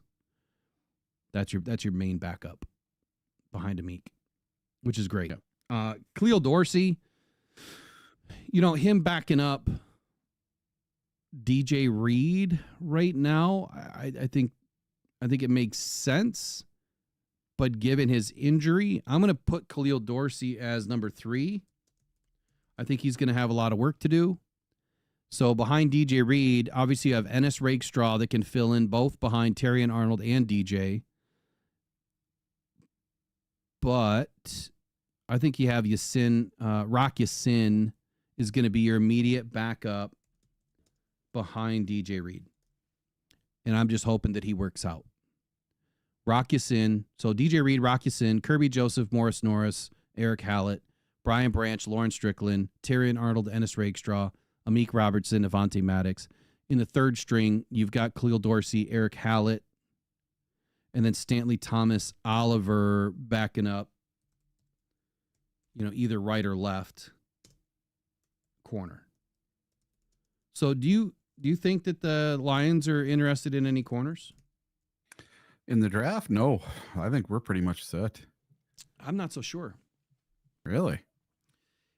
That's your main backup behind Amik, which is great. Yep. Khalil Dorsey, him backing up DJ Reed right now, I think it makes sense. But given his injury, I'm going to put Khalil Dorsey as number 3. I think he's going to have a lot of work to do. So behind DJ Reed, obviously you have Ennis Rakestraw that can fill in both behind Terry and Arnold and DJ. But I think you have Rock Yassin is going to be your immediate backup behind DJ Reed. And I'm just hoping that he works out. Rock Yassin, so DJ Reed, Rock Yassin, Kirby Joseph, Morris Norris, Eric Hallett, Brian Branch, Lauren Strickland, Terry and Arnold, Ennis Rakestraw, Amik Robertson, Avante Maddox. In the third string, you've got Khalil Dorsey, Eric Hallett, and then Stanley Thomas, Oliver backing up, either right or left corner. So do you think that the Lions are interested in any corners? In the draft? No, I think we're pretty much set. I'm not so sure. Really?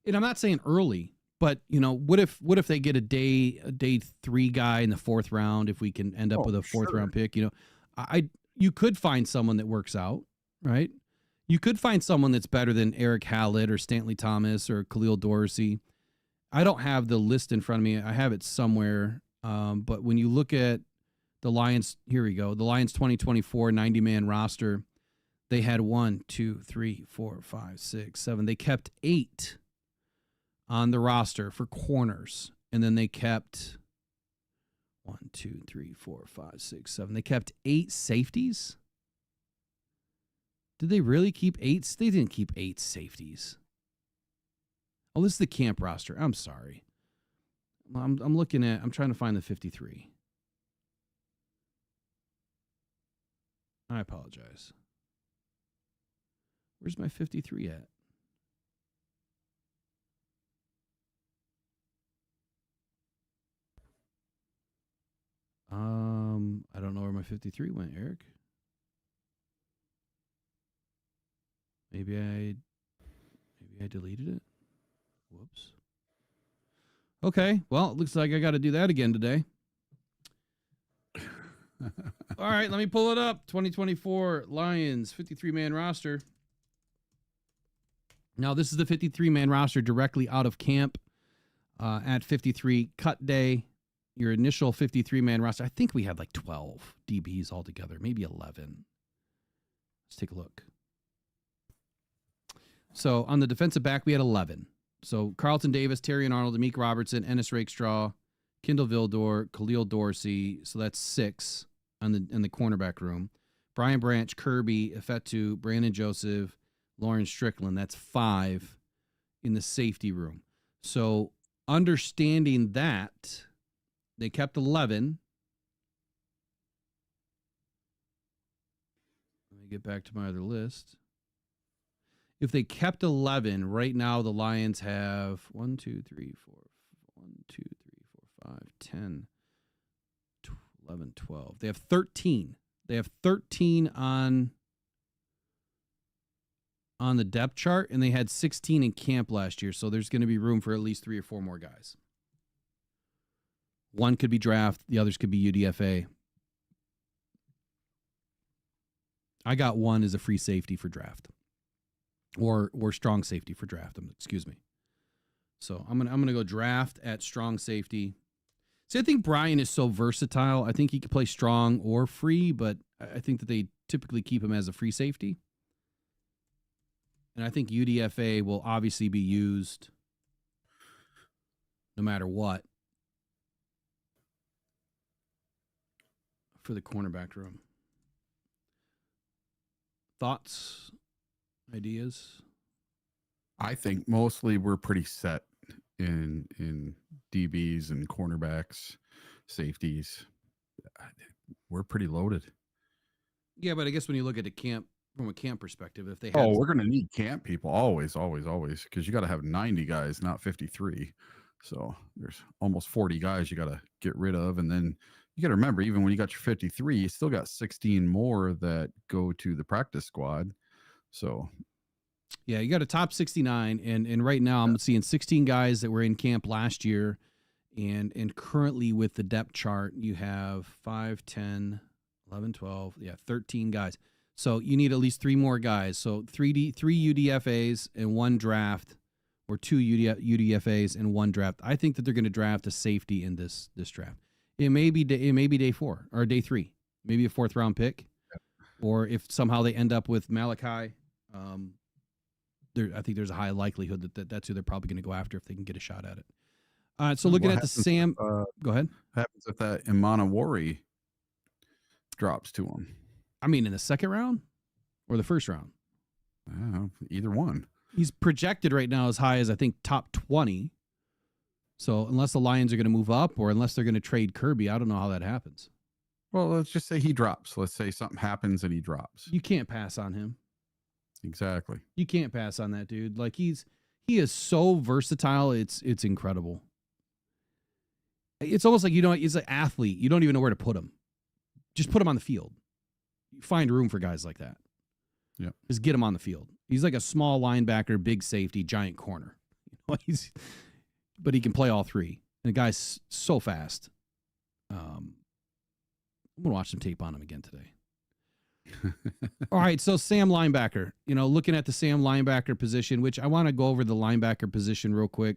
And I'm not saying early, but what if they get a day 3 guy in the 4th round? If we can end up with a 4th round pick, you could find someone that works out, right? You could find someone that's better than Eric Hallett or Stanley Thomas or Khalil Dorsey. I don't have the list in front of me. I have it somewhere. But when you look at the Lions, here we go. The Lions 2024 90-man roster, they had 1, 2, 3, 4, 5, 6, 7. They kept 8 on the roster for corners. And then they kept 1, 2, 3, 4, 5, 6, 7. They kept 8 safeties. Did they really keep 8? They didn't keep 8 safeties. Oh, this is the camp roster. I'm sorry. I'm trying to find the 53. I apologize. Where's my 53 at? I don't know where my 53 went, Eric. Maybe I deleted it. Whoops. Okay, well, it looks like I got to do that again today. All right, let me pull it up. 2024 Lions 53-man roster. Now, this is the 53-man roster directly out of camp at 53 cut day. Your initial 53-man roster. I think we had like 12 DBs altogether, maybe 11. Let's take a look. So on the defensive back, we had 11. So Carlton Davis, Terrion Arnold, Amik Robertson, Ennis Rakestraw, Kendall Vildor, Khalil Dorsey. So that's 6 in the cornerback room. Brian Branch, Kirby, Efetu, Brandon Joseph, Lauren Strickland. That's 5 in the safety room. So understanding that, they kept 11. Let me get back to my other list. If they kept 11, right now the Lions have 1, 2, 3, 4, 1, 2, 3, 4, 5, 10, 11, 12. They have 13. They have 13 on the depth chart, and they had 16 in camp last year. So there's going to be room for at least 3 or 4 more guys. One could be draft. The others could be UDFA. I got one as a free safety for draft. Or strong safety for draft. Excuse me. So I'm gonna go draft at strong safety. See, I think Brian is so versatile. I think he could play strong or free, but I think that they typically keep him as a free safety. And I think UDFA will obviously be used no matter what for the cornerback room. Thoughts? Ideas? I think mostly we're pretty set in DBs and cornerbacks, safeties. We're pretty loaded. Yeah, but I guess when you look at the camp from a camp perspective, if they had we're going to need camp people always, because you got to have 90 guys, not 53. So there's almost 40 guys you got to get rid of, and then you got to remember, even when you got your 53, you still got 16 more that go to the practice squad. So, yeah, you got a top 69, and right now I'm seeing 16 guys that were in camp last year, and currently with the depth chart, you have 5, 10, 11, 12, 13 guys. So you need at least 3 more guys. So 3 UDFAs and 1 draft, or 2 UDFAs and 1 draft. I think that they're going to draft a safety in this draft. It may be day 4 or day 3, maybe a 4th round pick, or if somehow they end up with Malachi. I think there's a high likelihood that's who they're probably going to go after if they can get a shot at it. So looking at the Sam, go ahead. What happens if that Imanawari drops to him? I mean, in the 2nd round or the 1st round? Either one. He's projected right now as high as, I think, top 20. So unless the Lions are going to move up or unless they're going to trade Kirby, I don't know how that happens. Well, let's just say he drops. Let's say something happens and he drops. You can't pass on him. Exactly. You can't pass on that dude. Like he is so versatile. It's incredible. It's almost like, he's an athlete. You don't even know where to put him. Just put him on the field. You find room for guys like that. Yeah. Just get him on the field. He's like a small linebacker, big safety, giant corner. But he can play all 3. And the guy's so fast. I'm gonna watch some tape on him again today. All right, so Sam linebacker. Looking at the Sam linebacker position, which I want to go over the linebacker position real quick.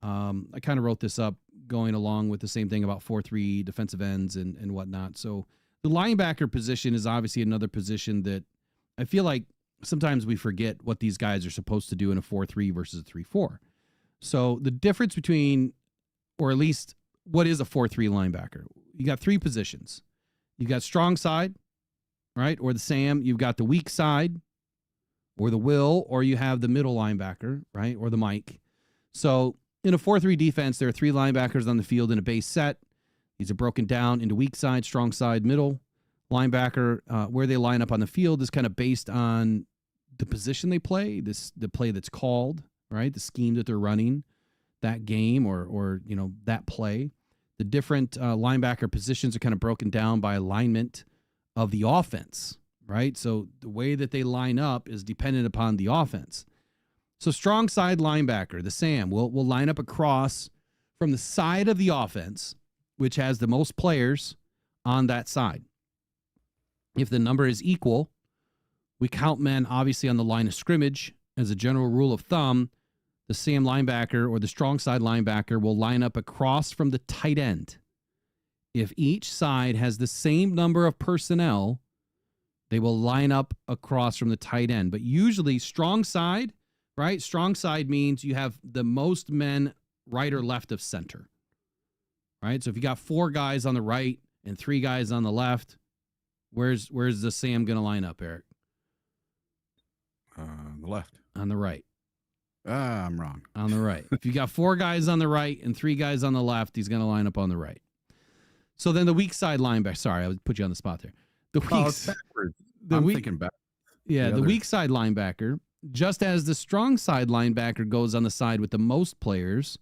I kind of wrote this up going along with the same thing about 4-3 defensive ends and whatnot. So the linebacker position is obviously another position that I feel like sometimes we forget what these guys are supposed to do in a 4-3 versus a 3-4. So the difference between, or at least what is a 4-3 linebacker? You got 3 positions. You've got strong side, right? Or the Sam. You've got the weak side, or the Will, or you have the middle linebacker, right? Or the Mike. So in a 4-3 defense, there are 3 linebackers on the field in a base set. These are broken down into weak side, strong side, middle. Linebacker, where they line up on the field is kind of based on the position they play, the play that's called, right? The scheme that they're running, that game or that play. The different linebacker positions are kind of broken down by alignment of the offense, right? So the way that they line up is dependent upon the offense. So strong side linebacker, the Sam, will line up across from the side of the offense, which has the most players on that side. If the number is equal, we count men obviously on the line of scrimmage. As a general rule of thumb, the Sam linebacker or the strong side linebacker will line up across from the tight end. If each side has the same number of personnel, they will line up across from the tight end. But usually strong side, right? Strong side means you have the most men right or left of center, right? So if you got 4 guys on the right and 3 guys on the left, where's the Sam going to line up, Eric? The left. On the right. I'm wrong. On the right. If you got 4 guys on the right and 3 guys on the left, he's going to line up on the right. So then the weak side linebacker. Sorry, I would put you on the spot there. The weak, it's backwards. I'm thinking back. Yeah, the weak side linebacker, just as the strong side linebacker goes on the side with the most players,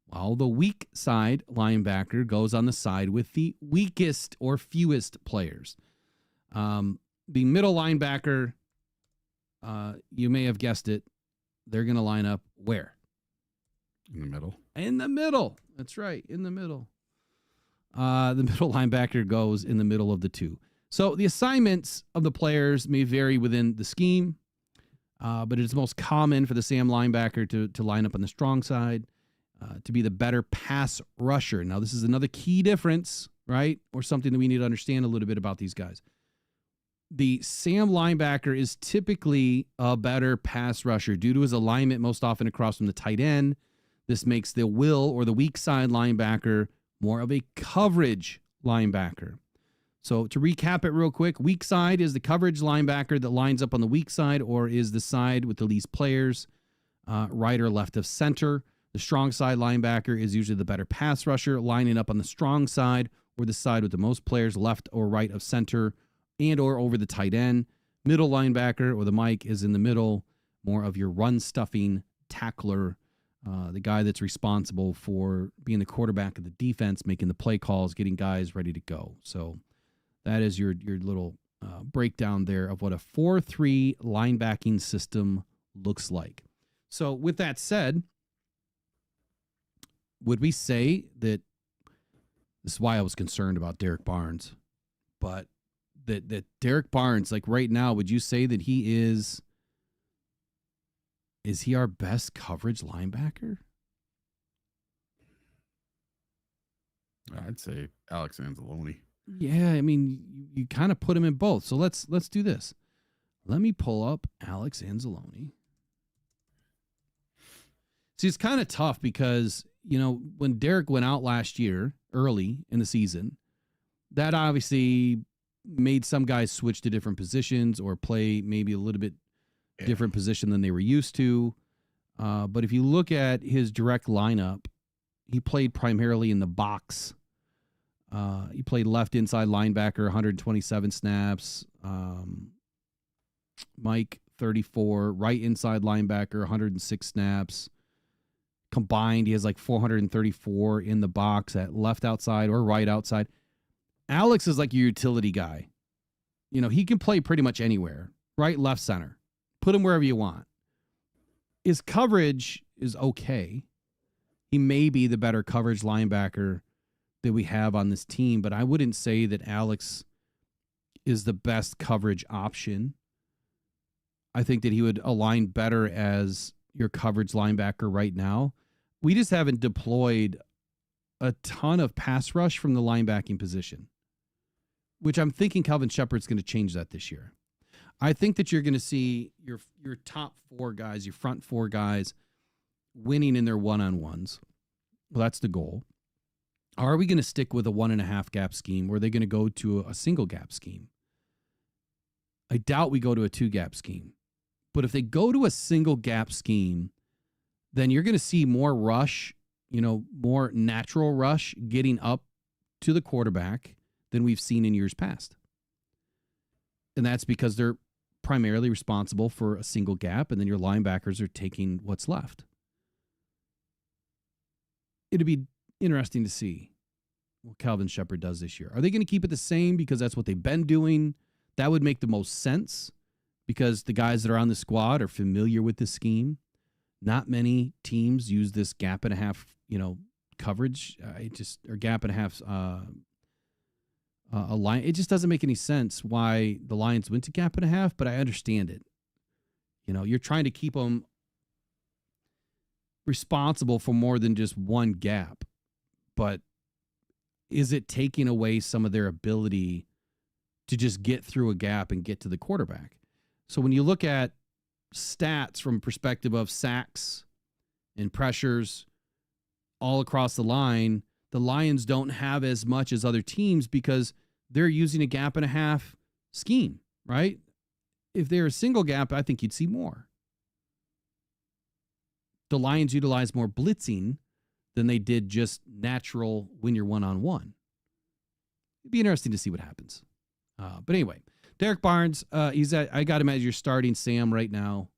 while the weak side linebacker goes on the side with the weakest or fewest players. The middle linebacker, you may have guessed it, they're going to line up where? In the middle. In the middle. That's right, in the middle. The middle linebacker goes in the middle of the 2. So the assignments of the players may vary within the scheme, but it is most common for the Sam linebacker to line up on the strong side, to be the better pass rusher. Now, this is another key difference, right? Or something that we need to understand a little bit about these guys. The Sam linebacker is typically a better pass rusher due to his alignment most often across from the tight end. This makes the will or the weak side linebacker more of a coverage linebacker. So to recap it real quick, weak side is the coverage linebacker that lines up on the weak side or is the side with the least players, right or left of center. The strong side linebacker is usually the better pass rusher, lining up on the strong side or the side with the most players left or right of center and or over the tight end. Middle linebacker or the Mike is in the middle, more of your run stuffing tackler, the guy that's responsible for being the quarterback of the defense, making the play calls, getting guys ready to go. So that is your little breakdown there of what a 4-3 linebacking system looks like. So with that said, would we say that this is why I was concerned about Derek Barnes, but that Derek Barnes, like right now, would you say that he is he our best coverage linebacker? I'd say Alex Anzalone. Yeah, I mean, you kind of put him in both. So let's do this. Let me pull up Alex Anzalone. See, it's kind of tough because, when Derek went out last year, early in the season, that obviously made some guys switch to different positions or play maybe a little bit different position than they were used to. But if you look at his direct lineup, he played primarily in the box. He played left inside linebacker, 127 snaps. Mike, 34. Right inside linebacker, 106 snaps. Combined, he has like 434 in the box at left outside or right outside. Alex is like your utility guy. He can play pretty much anywhere. Right, left, center. Put him wherever you want. His coverage is okay. He may be the better coverage linebacker that we have on this team, but I wouldn't say that Alex is the best coverage option. I think that he would align better as your coverage linebacker right now. We just haven't deployed a ton of pass rush from the linebacking position, which I'm thinking Calvin Shepard's going to change that this year. I think that you're going to see your top 4 guys, your front 4 guys winning in their one-on-ones. Well, that's the goal. Are we going to stick with a 1.5 gap scheme or are they going to go to a single gap scheme? I doubt we go to a 2 gap scheme. But if they go to a single gap scheme, then you're going to see more rush, more natural rush getting up to the quarterback than we've seen in years past. And that's because they're primarily responsible for a single gap, and then your linebackers are taking what's left. It'd be interesting to see. what Calvin Shepard does this year. Are they going to keep it the same because that's what they've been doing? That would make the most sense because the guys that are on the squad are familiar with this scheme. Not many teams use this gap and a half, coverage. Or gap and a half a line. It just doesn't make any sense why the Lions went to gap and a half, but I understand it. You're trying to keep them responsible for more than just one gap, but is it taking away some of their ability to just get through a gap and get to the quarterback? So when you look at stats from perspective of sacks and pressures all across the line, the Lions don't have as much as other teams because they're using a gap and a half scheme, right? If they're a single gap, I think you'd see more. The Lions utilize more blitzing than they did just natural when you're one-on-one. It'd be interesting to see what happens. But anyway, Derek Barnes, I got him as your starting Sam right now,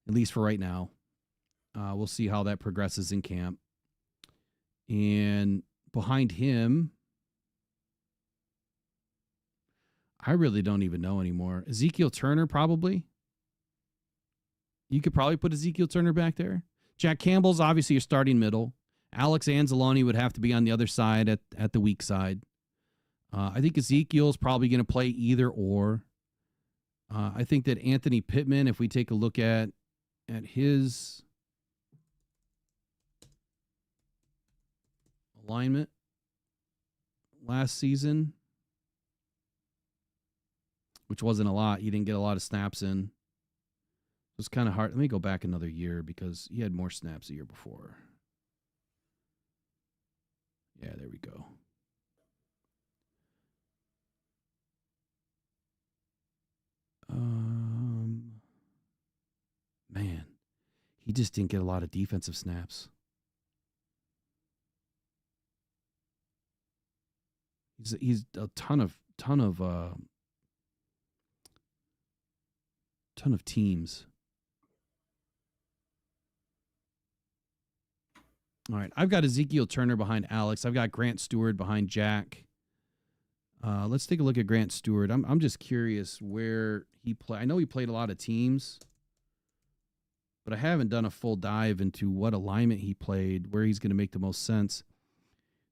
at least for right now. We'll see how that progresses in camp. And behind him, I really don't even know anymore. Ezekiel Turner, probably. You could probably put Ezekiel Turner back there. Jack Campbell's obviously your starting middle. Alex Anzalone would have to be on the other side at the weak side. I think Ezekiel's probably going to play either or. I think that Anthony Pittman, if we take a look at his alignment last season, which wasn't a lot. He didn't get a lot of snaps in. It was kind of hard. Let me go back another year because he had more snaps the year before. Yeah, there we go. Man, he just didn't get a lot of defensive snaps. He's a ton of teams. All right, I've got Ezekiel Turner behind Alex. I've got Grant Stewart behind Jack. Let's take a look at Grant Stewart. I'm just curious where he played. I know he played a lot of teams, but I haven't done a full dive into what alignment he played, where he's going to make the most sense.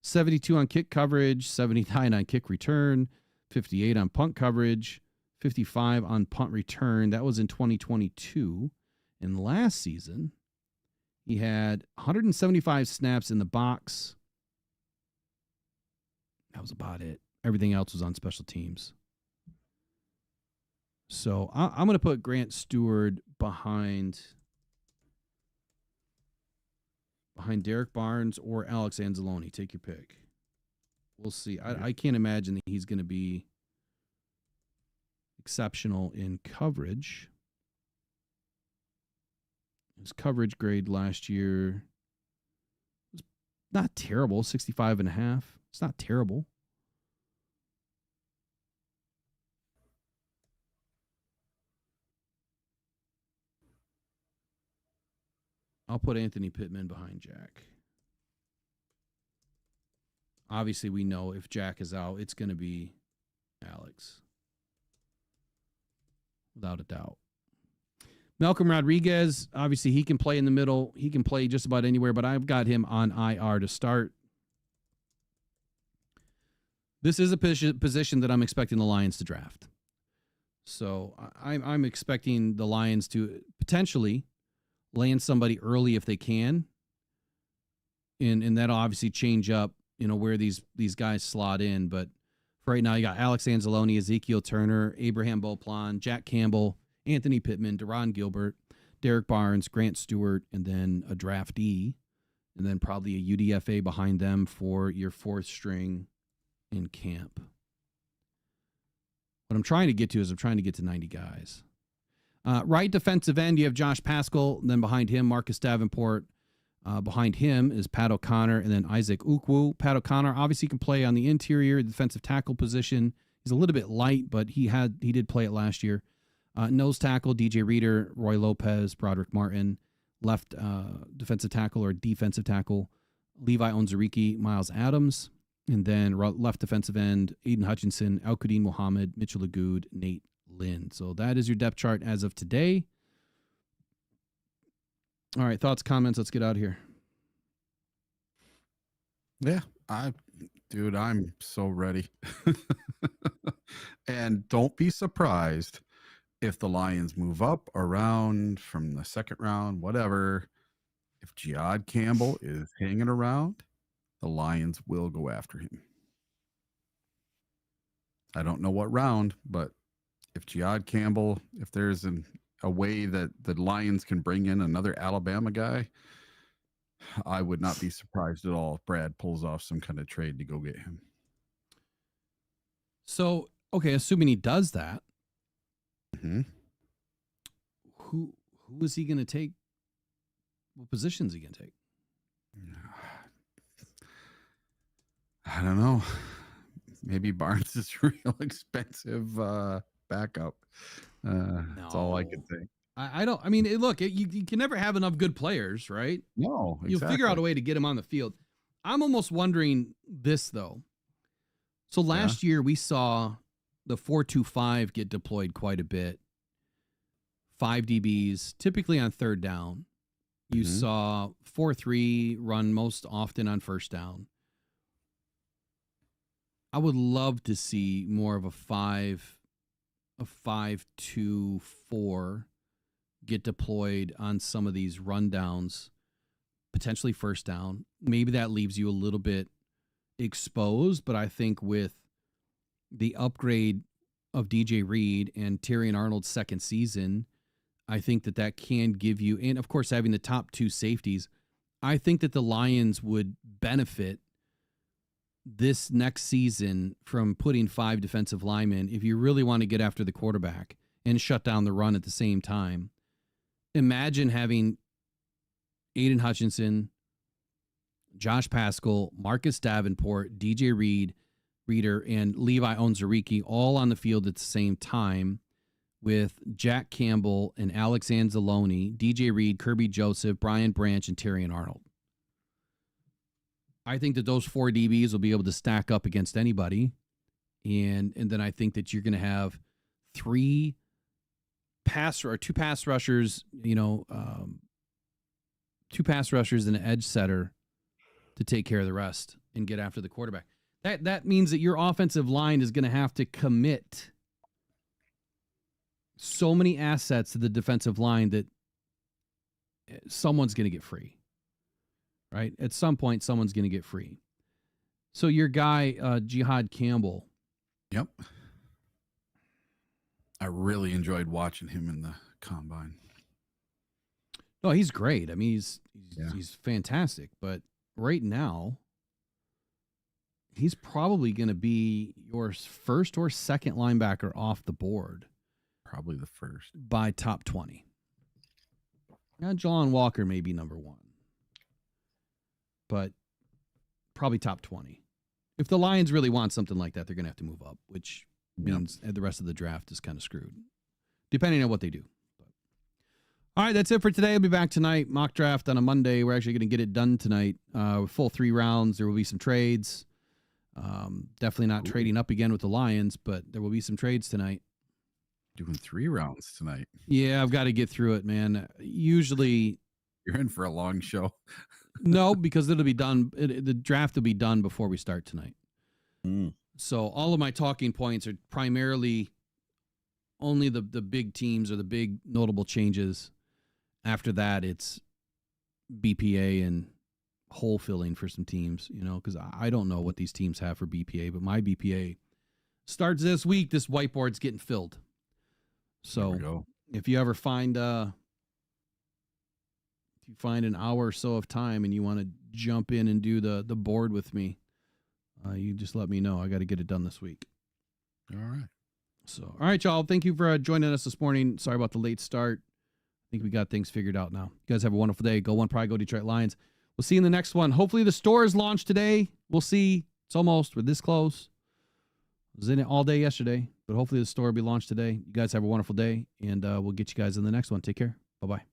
72 on kick coverage, 79 on kick return, 58 on punt coverage, 55 on punt return. That was in 2022. And last season, he had 175 snaps in the box. That was about it. Everything else was on special teams. So I'm going to put Grant Stewart behind Derek Barnes or Alex Anzalone. Take your pick. We'll see. I can't imagine that he's going to be exceptional in coverage. His coverage grade last year was not terrible, 65.5. It's not terrible. I'll put Anthony Pittman behind Jack. Obviously, we know if Jack is out, it's going to be Alex. Without a doubt. Malcolm Rodriguez, obviously, he can play in the middle. He can play just about anywhere, but I've got him on IR to start. This is a position that I'm expecting the Lions to draft. So I'm expecting the Lions to potentially land somebody early if they can. And that'll obviously change up, where these guys slot in. But for right now, you got Alex Anzalone, Ezekiel Turner, Abraham Beauplan, Jack Campbell, Anthony Pittman, Deron Gilbert, Derek Barnes, Grant Stewart, and then a draftee, and then probably a UDFA behind them for your fourth string in camp. What I'm trying to get to is 90 guys. Right defensive end, you have Josh Paschal. Then behind him, Marcus Davenport. Behind him is Pat O'Connor and then Isaac Ukwu. Pat O'Connor obviously can play on the interior defensive tackle position. He's a little bit light, but he did play it last year. Nose tackle, DJ Reader, Roy Lopez, Broderick Martin. Left defensive tackle or defensive tackle, Levi Onwuzurike, Miles Adams. And then left defensive end, Aidan Hutchinson, Al-Qadim Muhammad, Mitchell Agood, Nate Lynn. So that is your depth chart as of today. All right, thoughts, comments. Let's get out of here. Yeah, dude, I'm so ready. And don't be surprised if the Lions move up, around from the second round, whatever. If Jihad Campbell is hanging around, the Lions will go after him. I don't know what round, but if Jihad Campbell, if there's a way that the Lions can bring in another Alabama guy, I would not be surprised at all if Brad pulls off some kind of trade to go get him. So, okay, assuming he does that, mm-hmm. who is he going to take? What position is he going to take? I don't know. Maybe Barnes is real expensive backup. That's all I can think. I don't. I mean, look, you can never have enough good players, right? No, exactly. You'll figure out a way to get him on the field. I'm almost wondering this though. So last year we saw the 4-2-5 get deployed quite a bit. 5 DBs, typically on third down. You saw 4-3 run most often on first down. I would love to see more of a 5-2-4 get deployed on some of these rundowns, potentially first down. Maybe that leaves you a little bit exposed, but I think with the upgrade of DJ Reed and Terrion Arnold's second season, I think that can give you, and of course having the top 2 safeties, I think that the Lions would benefit this next season from putting 5 defensive linemen if you really want to get after the quarterback and shut down the run at the same time. Imagine having Aidan Hutchinson, Josh Paschal, Marcus Davenport, DJ Reader, and Levi Onwuzurike all on the field at the same time, with Jack Campbell and Alex Anzalone, DJ Reed, Kirby Joseph, Brian Branch, and Terrion Arnold. I think that those 4 DBs will be able to stack up against anybody. And then I think that you're going to have 2 pass rushers, 2 pass rushers and an edge setter to take care of the rest and get after the quarterback. That means that your offensive line is going to have to commit so many assets to the defensive line that someone's going to get free, right? At some point, someone's going to get free. So your guy, Jihad Campbell. Yep. I really enjoyed watching him in the combine. No, he's great. I mean, he's fantastic. But right now, he's probably going to be your first or second linebacker off the board. Probably the first. By top 20. Now, John Walker may be number 1. But probably top 20. If the Lions really want something like that, they're going to have to move up, which means the rest of the draft is kind of screwed, depending on what they do. But, all right, that's it for today. I'll be back tonight. Mock draft on a Monday. We're actually going to get it done tonight. Full 3 rounds. There will be some trades. Definitely not trading up again with the Lions, but there will be some trades tonight. Doing 3 rounds tonight. Yeah, I've got to get through it, man. Usually you're in for a long show. No, because it'll be done. The draft will be done before we start tonight. So all of my talking points are primarily only the big teams or the big notable changes. After that, it's BPA and hole filling for some teams, because I don't know what these teams have for BPA, but my BPA starts this week. This whiteboard's getting filled. So if you ever find an hour or so of time and you want to jump in and do the board with me, you just let me know. I got to get it done this week. All right. So, all right, y'all. Thank you for joining us this morning. Sorry about the late start. I think we got things figured out now. You guys have a wonderful day. Go One Pride, go Detroit Lions. We'll see you in the next one. Hopefully the store is launched today. We'll see. It's almost. We're this close. I was in it all day yesterday, but hopefully the store will be launched today. You guys have a wonderful day, and we'll get you guys in the next one. Take care. Bye-bye.